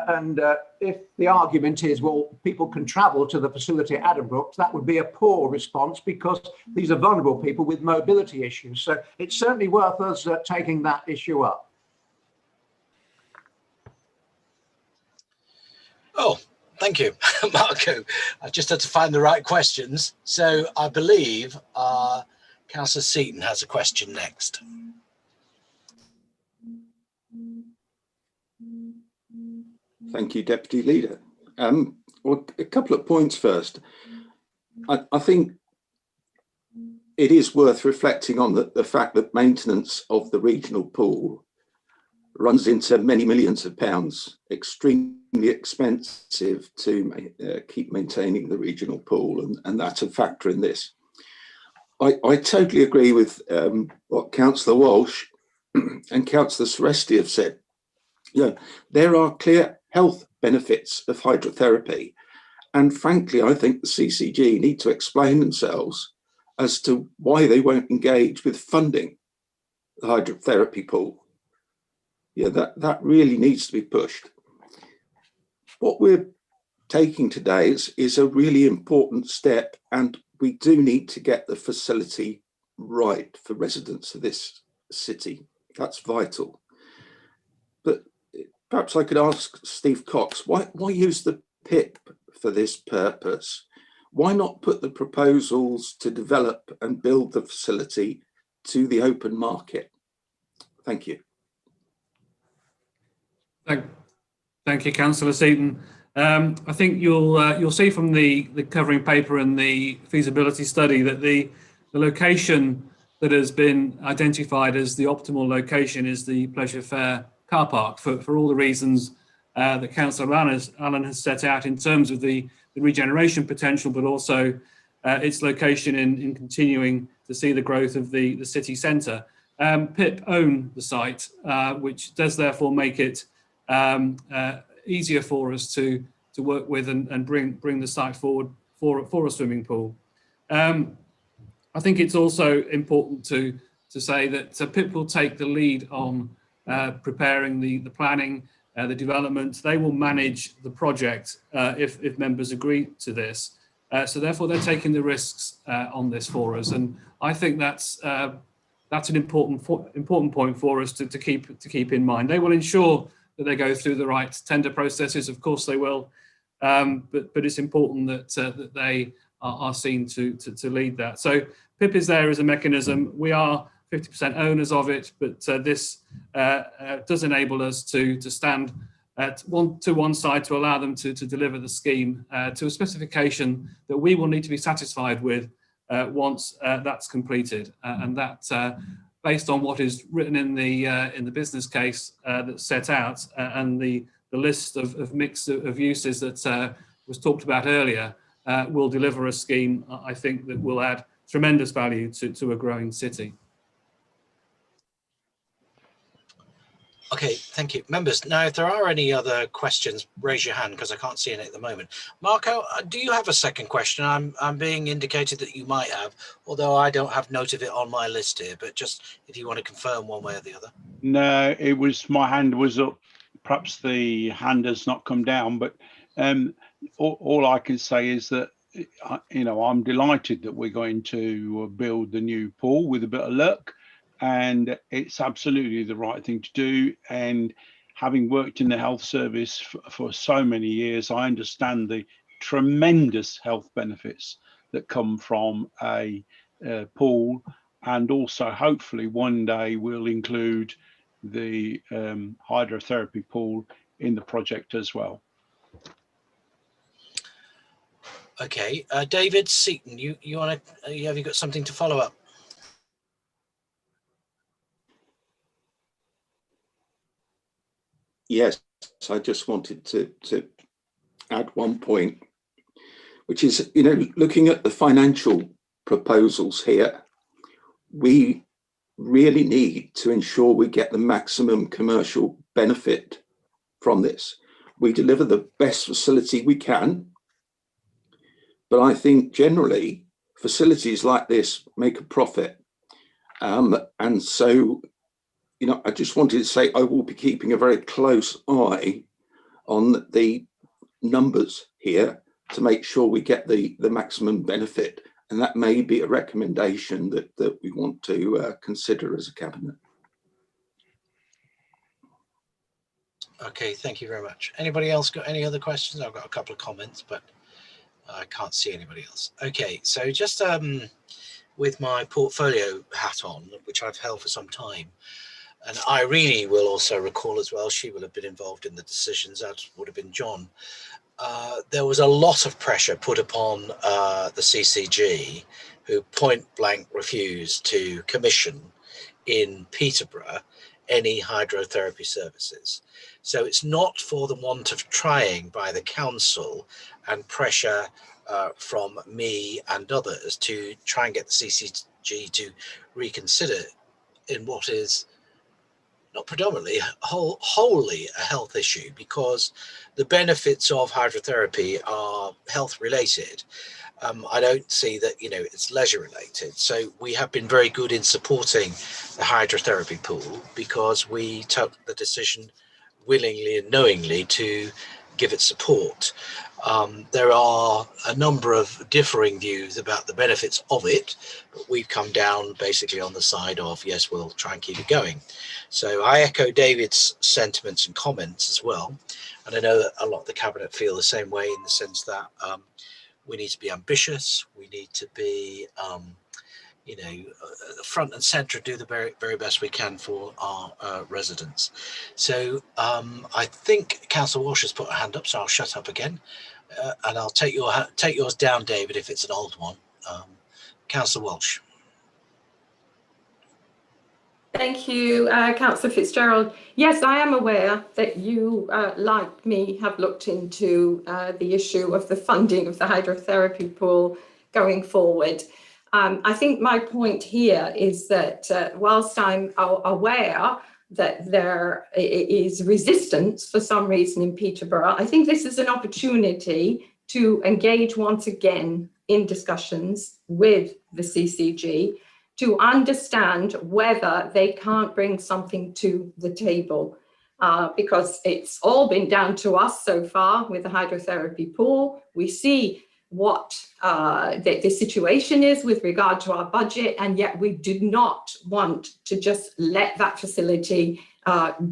And if the argument is, well, people can travel to the facility at Addenbrooke's, that would be a poor response because these are vulnerable people with mobility issues. So it's certainly worth us taking that issue up. Oh, thank you, Marco. I just had to find the right questions. So I believe Councillor Seaton has a question next. Thank you, Deputy Leader. Well, a couple of points first. I think it is worth reflecting on the fact that maintenance of the regional pool runs into many millions of pounds, extremely expensive to keep maintaining the regional pool, and that's a factor in this. I totally agree with what Councillor Walsh and Councillor Seresti have said. You know, there are clear health benefits of hydrotherapy, and frankly, I think the CCG need to explain themselves as to why they won't engage with funding the hydrotherapy pool. Yeah, that really needs to be pushed. What we're taking today is a really important step, and we do need to get the facility right for residents of this city. That's vital. But perhaps I could ask Steve Cox, why use the PIP for this purpose? Why not put the proposals to develop and build the facility to the open market? Thank you. Thank you, Councillor Seaton. I think you'll see from the covering paper and the feasibility study that the location that has been identified as the optimal location is the Pleasure Fair car park for all the reasons that Councillor Allen has set out in terms of the regeneration potential, but also its location in continuing to see the growth of the city centre. PIP own the site, which does therefore make it easier for us to work with and bring the site forward for a swimming pool. I think it's also important to say that PIP will take the lead on preparing the planning, the development. They will manage the project if members agree to this. So therefore, they're taking the risks on this for us, and I think that's an important point for us to keep in mind. They will ensure that they go through the right tender processes. Of course, they will, but it's important that they are seen to lead that. So PIP is there as a mechanism. We are 50% owners of it, but this does enable us to stand to one side to allow them to deliver the scheme to a specification that we will need to be satisfied with once that's completed, and that based on what is written in the business case that's set out and the list of mix of uses that was talked about earlier, will deliver a scheme, I think, that will add tremendous value to a growing city. Okay, thank you. Members, now if there are any other questions, raise your hand because I can't see any at the moment. Marco, do you have a second question? I'm being indicated that you might have, although I don't have note of it on my list here, but just if you want to confirm one way or the other. No, it was, my hand was up. Perhaps the hand has not come down, but all I can say is that, you know, I'm delighted that we're going to build the new pool with a bit of luck. And it's absolutely the right thing to do. And having worked in the health service for so many years, I understand the tremendous health benefits that come from a pool. And also, hopefully, one day we'll include the hydrotherapy pool in the project as well. Okay, David Seaton, you want to? Have you got something to follow up? Yes, I just wanted to add one point, which is, you know, looking at the financial proposals here, we really need to ensure we get the maximum commercial benefit from this. We deliver the best facility we can, but I think generally facilities like this make a profit. And so, you know, I just wanted to say I will be keeping a very close eye on the numbers here to make sure we get the maximum benefit. And that may be a recommendation that we want to consider as a cabinet. Okay, thank you very much. Anybody else got any other questions? I've got a couple of comments, but I can't see anybody else. Okay, so just with my portfolio hat on, which I've held for some time, and Irene will also recall as well, she will have been involved in the decisions, as would have been John. There was a lot of pressure put upon the CCG, who point blank refused to commission in Peterborough any hydrotherapy services. So it's not for the want of trying by the council and pressure from me and others to try and get the CCG to reconsider in what is not predominantly, wholly a health issue, because the benefits of hydrotherapy are health related. I don't see that, you know, it's leisure related. So we have been very good in supporting the hydrotherapy pool because we took the decision willingly and knowingly to give it support. There are a number of differing views about the benefits of it, but we've come down basically on the side of, yes, we'll try and keep it going. So I echo David's sentiments and comments as well. And I know that a lot of the cabinet feel the same way, in the sense that we need to be ambitious. We need to be, you know, front and centre, do the very, very best we can for our residents. So I think Councillor Walsh has put her hand up, so I'll shut up again. And I'll take yours down, David, if it's an old one. Councillor Walsh. Thank you, Councillor Fitzgerald. Yes, I am aware that you, like me, have looked into the issue of the funding of the hydrotherapy pool going forward. I think my point here is that whilst I'm aware that there is resistance for some reason in Peterborough, I think this is an opportunity to engage once again in discussions with the CCG to understand whether they can't bring something to the table, because it's all been down to us so far with the hydrotherapy pool. We see what the situation is with regard to our budget, and yet we did not want to just let that facility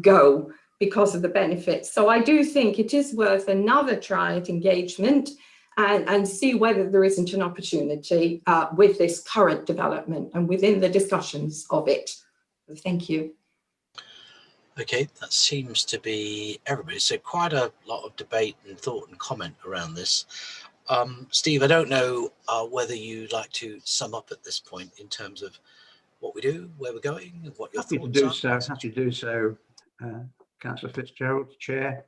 go because of the benefits. So I do think it is worth another try at engagement and see whether there isn't an opportunity with this current development and within the discussions of it. Thank you. Okay, that seems to be everybody. So quite a lot of debate and thought and comment around this. Steve, I don't know whether you'd like to sum up at this point in terms of what we do, where we're going, and what your thoughts are. Happy to do so, Councillor Fitzgerald, Chair.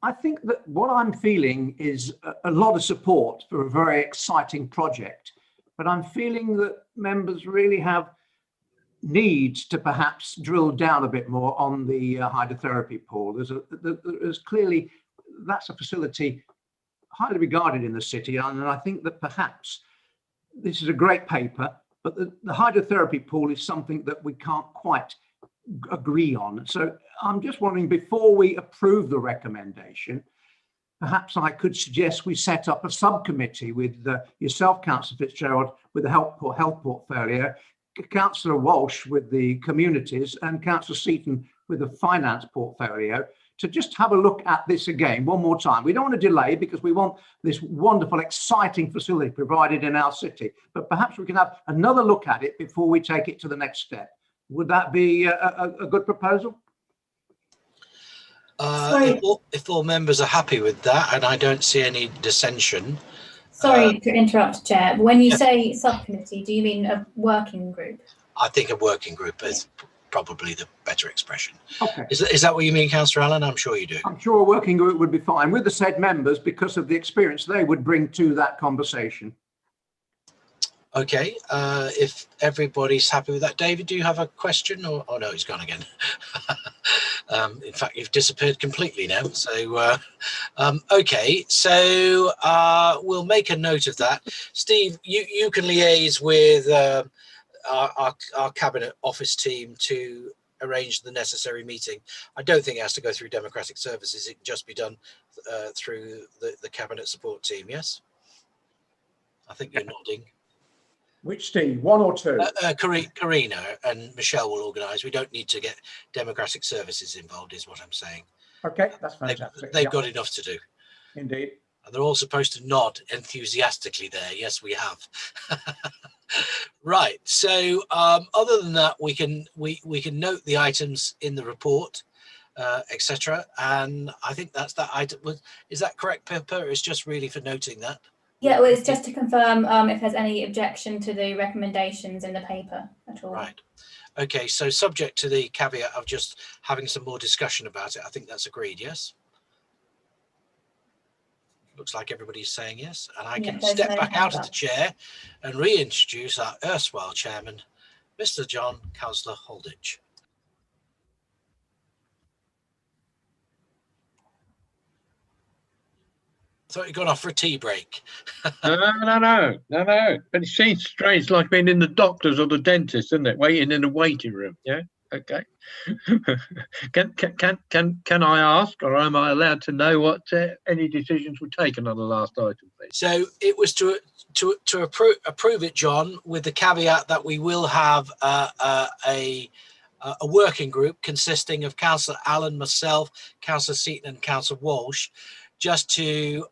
I think that what I'm feeling is a lot of support for a very exciting project, but I'm feeling that members really have needs to perhaps drill down a bit more on the hydrotherapy pool. There's clearly, that's a facility highly regarded in the city, and I think that perhaps this is a great paper, but the hydrotherapy pool is something that we can't quite agree on. So I'm just wondering, before we approve the recommendation, perhaps I could suggest we set up a subcommittee with yourself, Councillor Fitzgerald, with the health portfolio, Councillor Walsh with the communities, and Councillor Seaton with the finance portfolio, to just have a look at this again one more time. We don't want to delay because we want this wonderful, exciting facility provided in our city, but perhaps we can have another look at it before we take it to the next step. Would that be a good proposal? If all members are happy with that, and I don't see any dissension. Sorry to interrupt, Chair. When you say subcommittee, do you mean a working group? I think a working group is probably the better expression. Okay. Is that what you mean, Councillor Allen? I'm sure you do. I'm sure a working group would be fine with the said members because of the experience they would bring to that conversation. Okay, if everybody's happy with that. David, do you have a question? Or oh no, he's gone again. In fact, you've disappeared completely now. So okay, so we'll make a note of that. Steve, you can liaise with our cabinet office team to arrange the necessary meeting. I don't think it has to go through Democratic Services. It can just be done through the cabinet support team. Yes, I think you're nodding. Which Steve, one or two? Karina and Michelle will organise. We don't need to get Democratic Services involved, is what I'm saying. Okay, that's fantastic. They've got enough to do. Indeed. And they're all supposed to nod enthusiastically there. Yes, we have. Right. So other than that, we can note the items in the report, etc. And I think that's that item. Is that correct, Pippa? It's just really for noting that. Yeah, well, it's just to confirm if there's any objection to the recommendations in the paper at all. Right. Okay, so subject to the caveat of just having some more discussion about it, I think that's agreed, yes? Looks like everybody's saying yes. And I can step back out of the chair and reintroduce our erstwhile chairman, Mr. John Councillor Holditch. I thought you'd gone off for a tea break. No. But it seems strange, like being in the doctor's or the dentist, isn't it? Waiting in a waiting room. Yeah. Okay. Can I ask, or am I allowed to know what any decisions were taken on the last item, please? So it was to approve it, John, with the caveat that we will have a working group consisting of Councillor Allen, myself, Councillor Seaton, and Councillor Walsh, just to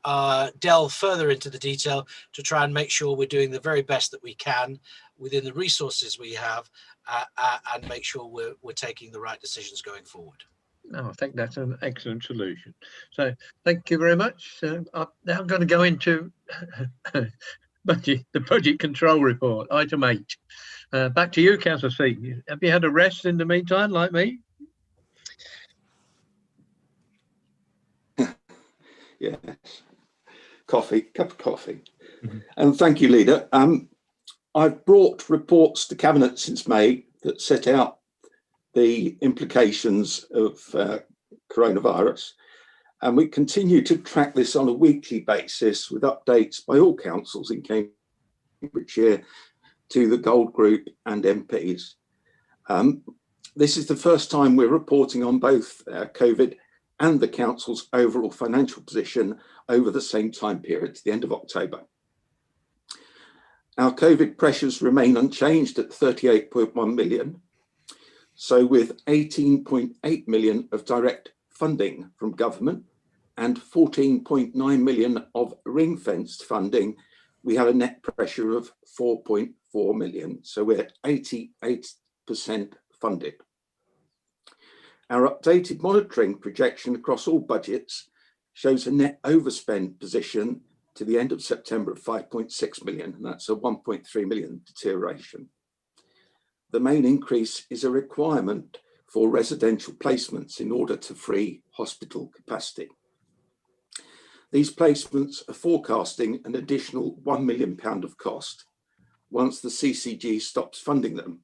delve further into the detail to try and make sure we're doing the very best that we can within the resources we have and make sure we're taking the right decisions going forward. I think that's an excellent solution. So thank you very much. Now I'm going to go into the budget control report, item 8. Back to you, Councillor Seaton. Have you had a rest in the meantime, like me? Yes, cup of coffee. And thank you, Leader. I've brought reports to Cabinet since May that set out the implications of coronavirus. And we continue to track this on a weekly basis with updates by all councils in Cambridgeshire to the Gold Group and MPs. This is the first time we're reporting on both COVID and the council's overall financial position over the same time period to the end of October. Our COVID pressures remain unchanged at 38.1 million. So with 18.8 million of direct funding from government and 14.9 million of ring-fenced funding, we have a net pressure of 4.4 million. So we're 88% funded. Our updated monitoring projection across all budgets shows a net overspend position to the end of September of 5.6 million, and that's a 1.3 million deterioration. The main increase is a requirement for residential placements in order to free hospital capacity. These placements are forecasting an additional £1 million of cost once the CCG stops funding them,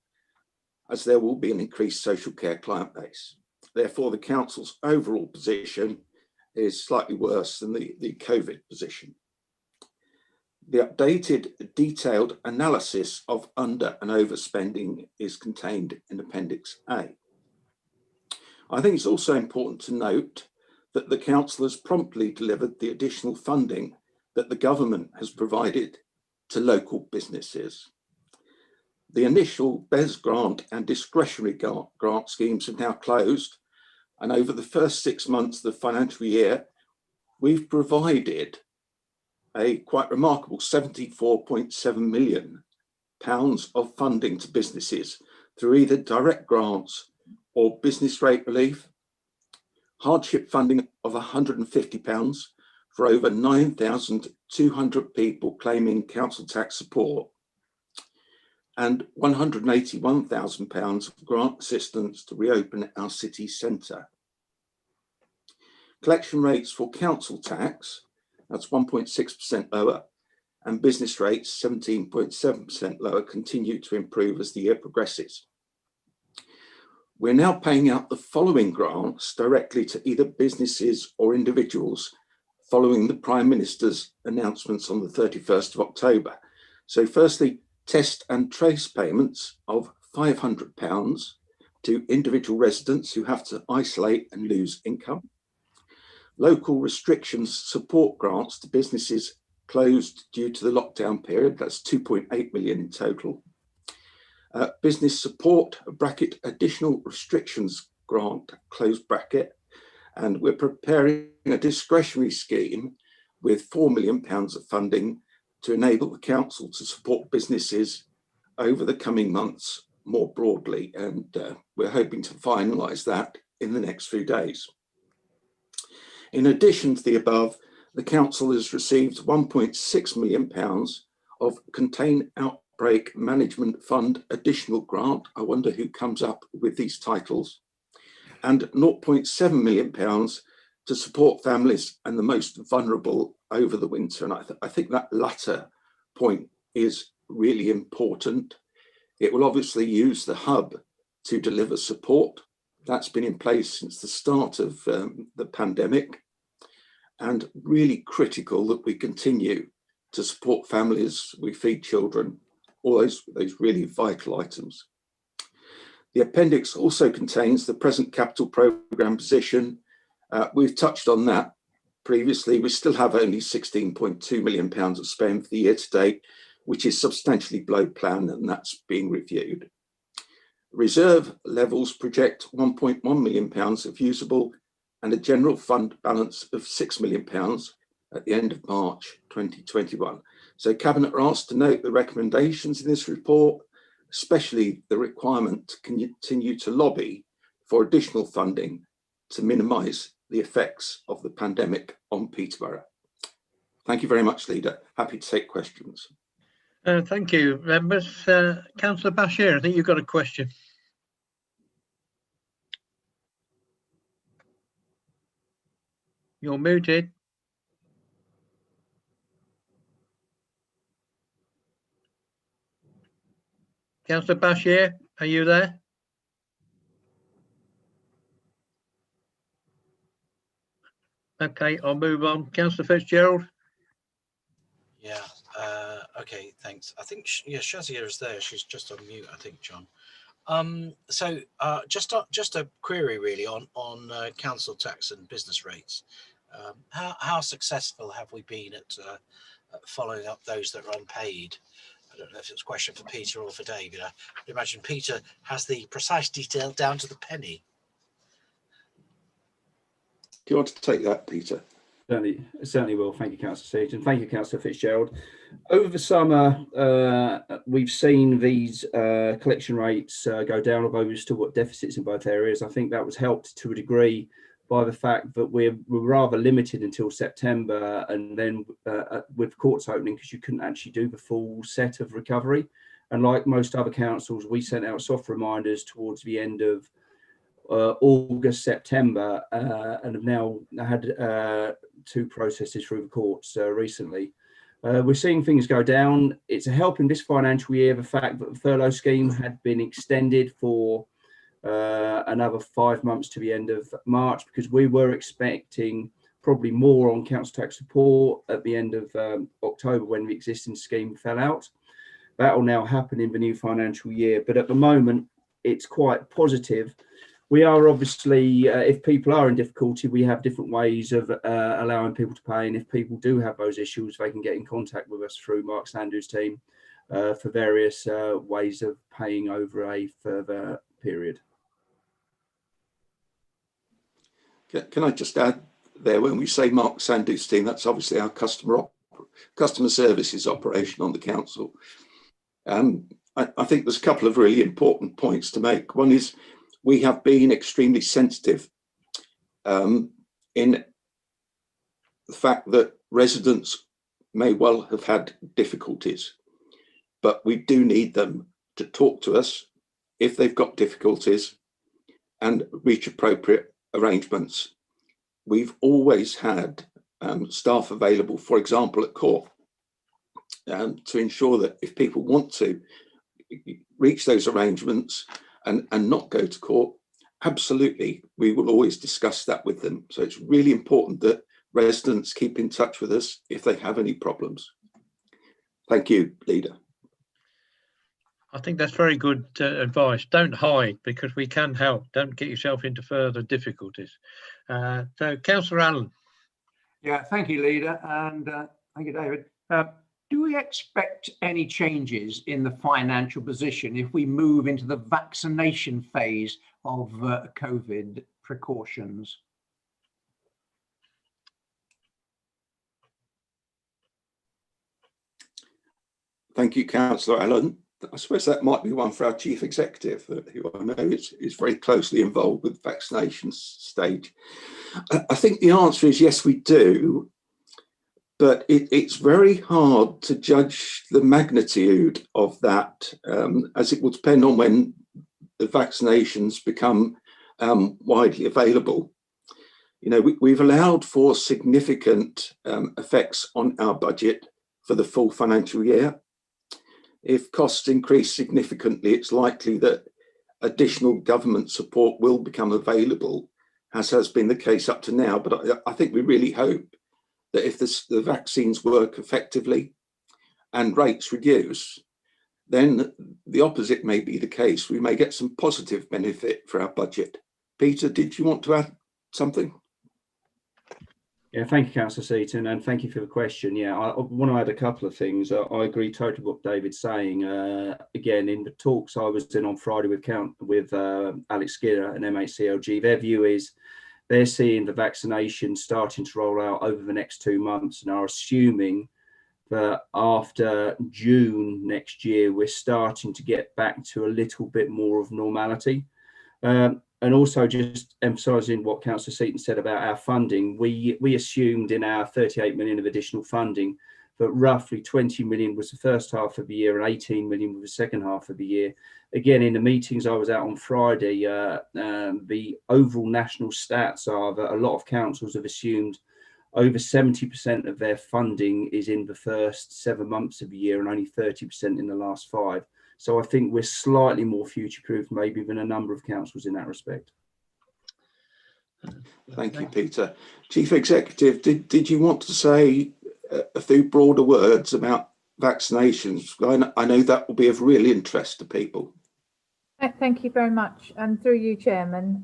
as there will be an increased social care client base. Therefore, the council's overall position is slightly worse than the COVID position. The updated detailed analysis of under and overspending is contained in Appendix A. I think it's also important to note that the council has promptly delivered the additional funding that the government has provided to local businesses. The initial BES grant and discretionary grant schemes have now closed, and over the first 6 months of the financial year, we've provided a quite remarkable £74.7 million of funding to businesses through either direct grants or business rate relief, hardship funding of £150 for over 9,200 people claiming council tax support, and £181,000 of grant assistance to reopen our city centre. Collection rates for council tax, that's 1.6% lower, and business rates 17.7% lower, continue to improve as the year progresses. We're now paying out the following grants directly to either businesses or individuals following the Prime Minister's announcements on the 31st of October. So firstly, test and trace payments of £500 to individual residents who have to isolate and lose income. Local restrictions support grants to businesses closed due to the lockdown period, that's 2.8 million in total. Business support bracket additional restrictions grant, close bracket, and we're preparing a discretionary scheme with £4 million of funding to enable the council to support businesses over the coming months more broadly, and we're hoping to finalise that in the next few days. In addition to the above, the council has received £1.6 million of Contain Outbreak Management Fund additional grant. I wonder who comes up with these titles. And £0.7 million to support families and the most vulnerable over the winter. And I think that latter point is really important. It will obviously use the hub to deliver support. That's been in place since the start of the pandemic, and really critical that we continue to support families, we feed children, all those really vital items. The appendix also contains the present capital programme position. We've touched on that previously. We still have only £16.2 million of spend for the year to date, which is substantially below plan, and that's being reviewed. Reserve levels project £1.1 million of usable and a general fund balance of £6 million at the end of March 2021. So Cabinet are asked to note the recommendations in this report, especially the requirement to continue to lobby for additional funding to minimise the effects of the pandemic on Peterborough. Thank you very much, Leader. Happy to take questions. Thank you, members. Councillor Bashir, I think you've got a question. You're muted. Councillor Bashir, are you there? Okay, I'll move on. Councillor Fitzgerald. Yeah, okay, thanks. I think, yeah, Shazia is there. She's just on mute, I think, John. Just a query really on council tax and business rates. How successful have we been at following up those that are unpaid? I don't know if it's a question for Peter or for David. I imagine Peter has the precise detail down to the penny. Do you want to take that, Peter? Certainly will. Thank you, Councillor Seaton. Thank you, Councillor Fitzgerald. Over the summer, we've seen these collection rates go down, although we've still got deficits in both areas. I think that was helped to a degree by the fact that we're rather limited until September, and then with courts opening, because you couldn't actually do the full set of recovery. And like most other councils, we sent out soft reminders towards the end of August, September, and have now had 2 processes through the courts recently. We're seeing things go down. It's a help in this financial year, the fact that the furlough scheme had been extended for another 5 months to the end of March, because we were expecting probably more on council tax support at the end of October when the existing scheme fell out. That will now happen in the new financial year, but at the moment it's quite positive. We are obviously, if people are in difficulty, we have different ways of allowing people to pay, and if people do have those issues, they can get in contact with us through Mark Sanders' team for various ways of paying over a further period. Can I just add there, when we say Mark Sanders' team, that's obviously our customer services operation on the council. I think there's a couple of really important points to make. One is we have been extremely sensitive in the fact that residents may well have had difficulties, but we do need them to talk to us if they've got difficulties and reach appropriate arrangements. We've always had staff available, for example, at court, to ensure that if people want to reach those arrangements and not go to court, absolutely, we will always discuss that with them. So it's really important that residents keep in touch with us if they have any problems. Thank you, Leader. I think that's very good advice. Don't hide, because we can help. Don't get yourself into further difficulties. So, Councillor Allen. Yeah, thank you, Leader, and thank you, David. Do we expect any changes in the financial position if we move into the vaccination phase of COVID precautions? Thank you, Councillor Allen. I suppose that might be one for our Chief Executive, who I know is very closely involved with the vaccinations stage. I think the answer is yes, we do. But it's very hard to judge the magnitude of that, as it will depend on when the vaccinations become widely available. You know, we've allowed for significant effects on our budget for the full financial year. If costs increase significantly, it's likely that additional government support will become available, as has been the case up to now. But I think we really hope that if the vaccines work effectively and rates reduce, then the opposite may be the case. We may get some positive benefit for our budget. Peter, did you want to add something? Yeah, thank you, Councillor Seaton, and thank you for the question. Yeah, I want to add a couple of things. I agree totally with what David's saying. Again, in the talks I was in on Friday with Alex Skinner and MHCLG, their view is they're seeing the vaccination starting to roll out over the next 2 months and are assuming that after June next year, we're starting to get back to a little bit more of normality. And also just emphasising what Councillor Seaton said about our funding, we assumed in our 38 million of additional funding that roughly 20 million was the first half of the year and 18 million was the second half of the year. Again, in the meetings I was at on Friday, the overall national stats are that a lot of councils have assumed over 70% of their funding is in the first 7 months of the year and only 30% in the last 5. So I think we're slightly more future-proof maybe than a number of councils in that respect. Thank you, Peter. Chief Executive, did you want to say a few broader words about vaccinations? I know that will be of real interest to people. Thank you very much. And through you, Chairman,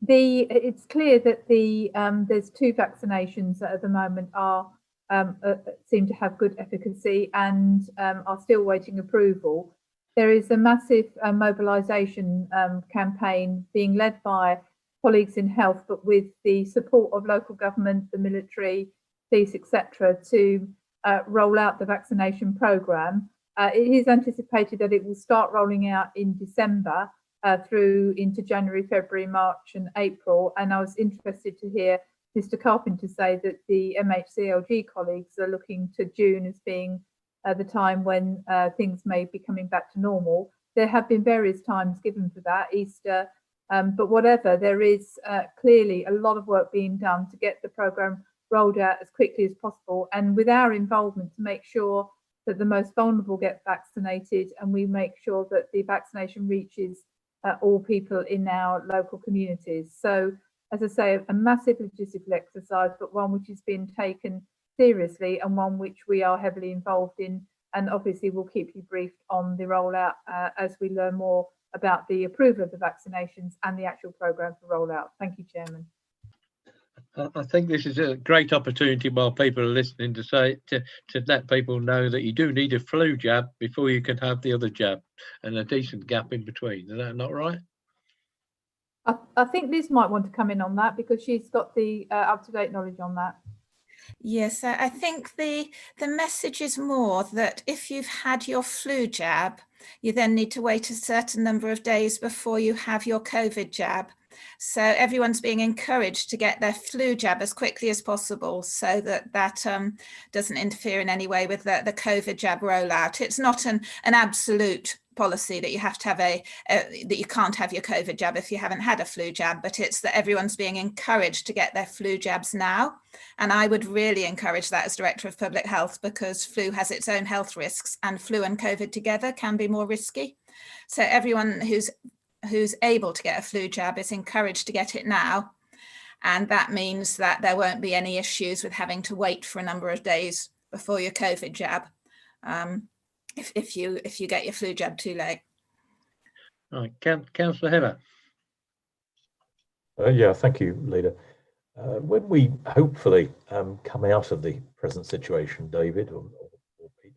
it's clear that there's 2 vaccinations that at the moment are seem to have good efficacy and are still waiting approval. There is a massive mobilisation campaign being led by colleagues in health, but with the support of local government, the military, police, etc., to roll out the vaccination programme. It is anticipated that it will start rolling out in December through into January, February, March and April. And I was interested to hear Mr. Carpenter say that the MHCLG colleagues are looking to June as being the time when things may be coming back to normal. There have been various times given for that, Easter, but whatever, there is clearly a lot of work being done to get the programme rolled out as quickly as possible, and with our involvement to make sure that the most vulnerable get vaccinated and we make sure that the vaccination reaches all people in our local communities. So, as I say, a massive logistical exercise, but one which is being taken seriously and one which we are heavily involved in. And obviously we'll keep you briefed on the rollout as we learn more about the approval of the vaccinations and the actual programme for rollout. Thank you, Chairman. I think this is a great opportunity while people are listening to say to let people know that you do need a flu jab before you can have the other jab, and a decent gap in between. Is that not right? I think Liz might want to come in on that because she's got the up-to-date knowledge on that. Yes, I think the message is more that if you've had your flu jab, you then need to wait a certain number of days before you have your COVID jab. So everyone's being encouraged to get their flu jab as quickly as possible so that doesn't interfere in any way with the COVID jab rollout. It's not an absolute policy that you have to have that you can't have your COVID jab if you haven't had a flu jab, but it's that everyone's being encouraged to get their flu jabs now. And I would really encourage that as Director of Public Health, because flu has its own health risks and flu and COVID together can be more risky. So everyone who's able to get a flu jab is encouraged to get it now. And that means that there won't be any issues with having to wait for a number of days before your COVID jab. If you get your flu jab too late. Right, Councillor Heller. Yeah, thank you, Leader. When we hopefully come out of the present situation, David or Pete,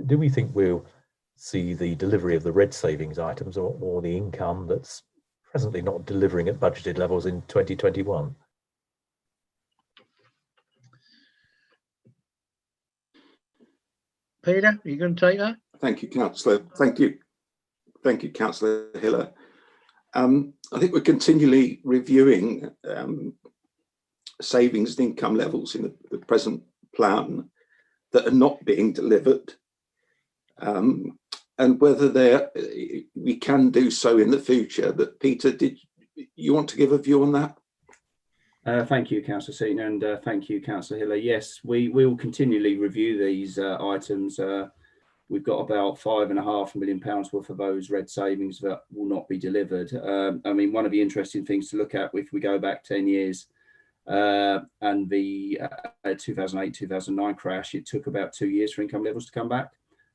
do we think we'll see the delivery of the red savings items or the income that's presently not delivering at budgeted levels in 2021? Peter, are you going to take that? Thank you, Councillor. Thank you, Councillor Hiller. I think we're continually reviewing savings and income levels in the present plan that are not being delivered, and whether we can do so in the future. But Peter, did you want to give a view on that? Thank you, Councillor Seaton, and thank you, Councillor Hiller. Yes, we will continually review these items. We've got about £5.5 million worth of those red savings that will not be delivered. I mean, one of the interesting things to look at, if we go back 10 years and the 2008-2009 crash, it took about 2 years for income levels to come back.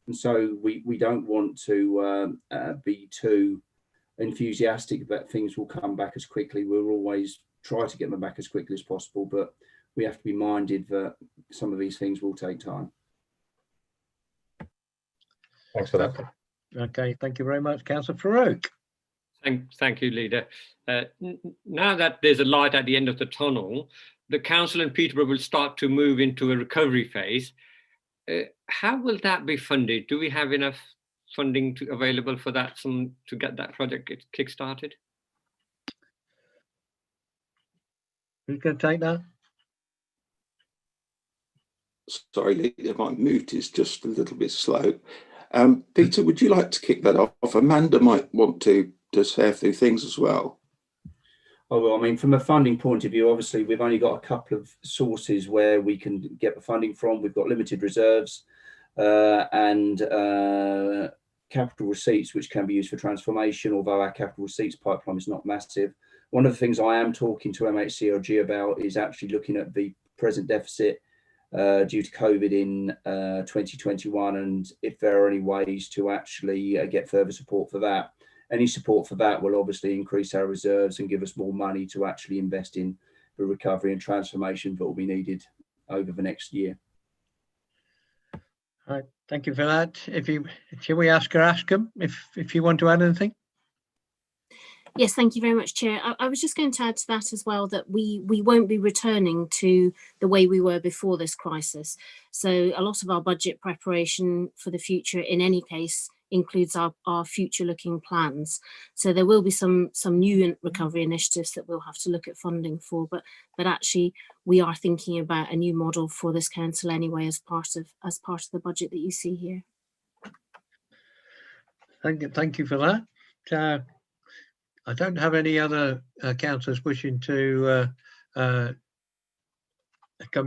And so we don't want to be too enthusiastic that things will come back as quickly. We'll always try to get them back as quickly as possible, but we have to be minded that some of these things will take time. Thanks for that. Okay, thank you very much, Councillor Farouk. Thank you, Leader. Now that there's a light at the end of the tunnel, the Council and Peterborough will start to move into a recovery phase. How will that be funded? Do we have enough funding available for that to get that project kick-started? Who's going to take that? Sorry, Leader, my mute is just a little bit slow. Peter, would you like to kick that off? Amanda might want to say a few things as well. Oh, well, I mean, from a funding point of view, obviously, we've only got a couple of sources where we can get the funding from. We've got limited reserves and capital receipts, which can be used for transformation, although our capital receipts pipeline is not massive. One of the things I am talking to MHCLG about is actually looking at the present deficit due to COVID in 2021, and if there are any ways to actually get further support for that. any support for that will obviously increase our reserves and give us more money to actually invest in the recovery and transformation that will be needed over the next year. All right, thank you for that. Shall we ask them if you want to add anything? Yes, thank you very much, Chair. I was just going to add to that as well that we won't be returning to the way we were before this crisis. So a lot of our budget preparation for the future, in any case, includes our future-looking plans. So there will be some new recovery initiatives that we'll have to look at funding for, but actually we are thinking about a new model for this council anyway as part of the budget that you see here. Thank you for that. I don't have any other councillors wishing to come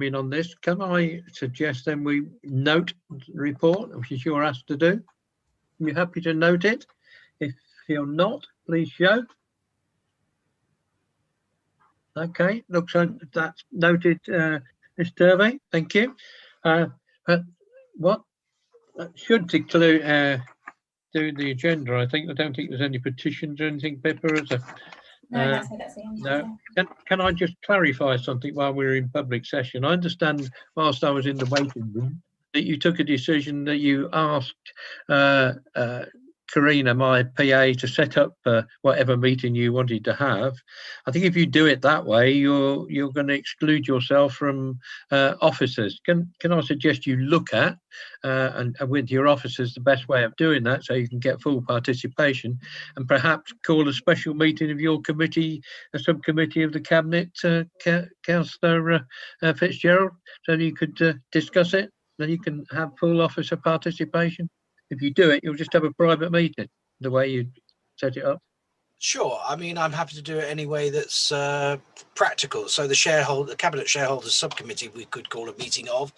in on this. Can I suggest then we note the report, which is you're asked to do? Are you happy to note it? If you're not, please show. Okay, looks like that's noted, Ms. Turvey. Thank you. What should include doing the agenda? I don't think there's any petitions or anything, Pippa, is there? No, that's the answer. No. Can I just clarify something while we're in public session? I understand whilst I was in the waiting room that you took a decision that you asked Karina, my PA, to set up whatever meeting you wanted to have. I think if you do it that way, you're going to exclude yourself from officers. Can I suggest you look at and with your officers the best way of doing that, so you can get full participation, and perhaps call a special meeting of your committee, a subcommittee of the cabinet, Councillor Fitzgerald, so you could discuss it. Then you can have full officer participation. If you do it, you'll just have a private meeting, the way you set it up. Sure. I mean, I'm happy to do it any way that's practical. So the cabinet shareholders subcommittee, we could call a meeting of,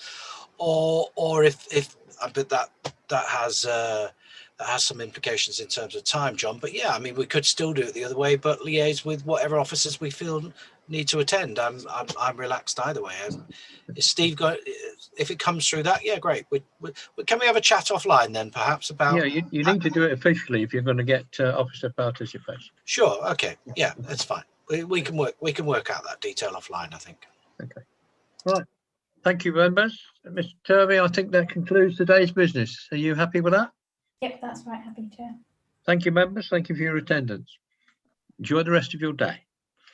or if but that has some implications in terms of time, John. But yeah, I mean, we could still do it the other way, but liaise with whatever officers we feel need to attend. I'm relaxed either way. Is Steve got? If it comes through that, yeah, great. Can we have a chat offline then, perhaps about? Yeah, you need to do it officially if you're going to get officer participation. Sure. Okay. Yeah, that's fine. We can work out that detail offline, I think. Okay. Right. Thank you, members. Mr. Turvey, I think that concludes today's business. Are you happy with that? Yep, that's right. Happy to. Thank you, members. Thank you for your attendance. Enjoy the rest of your day.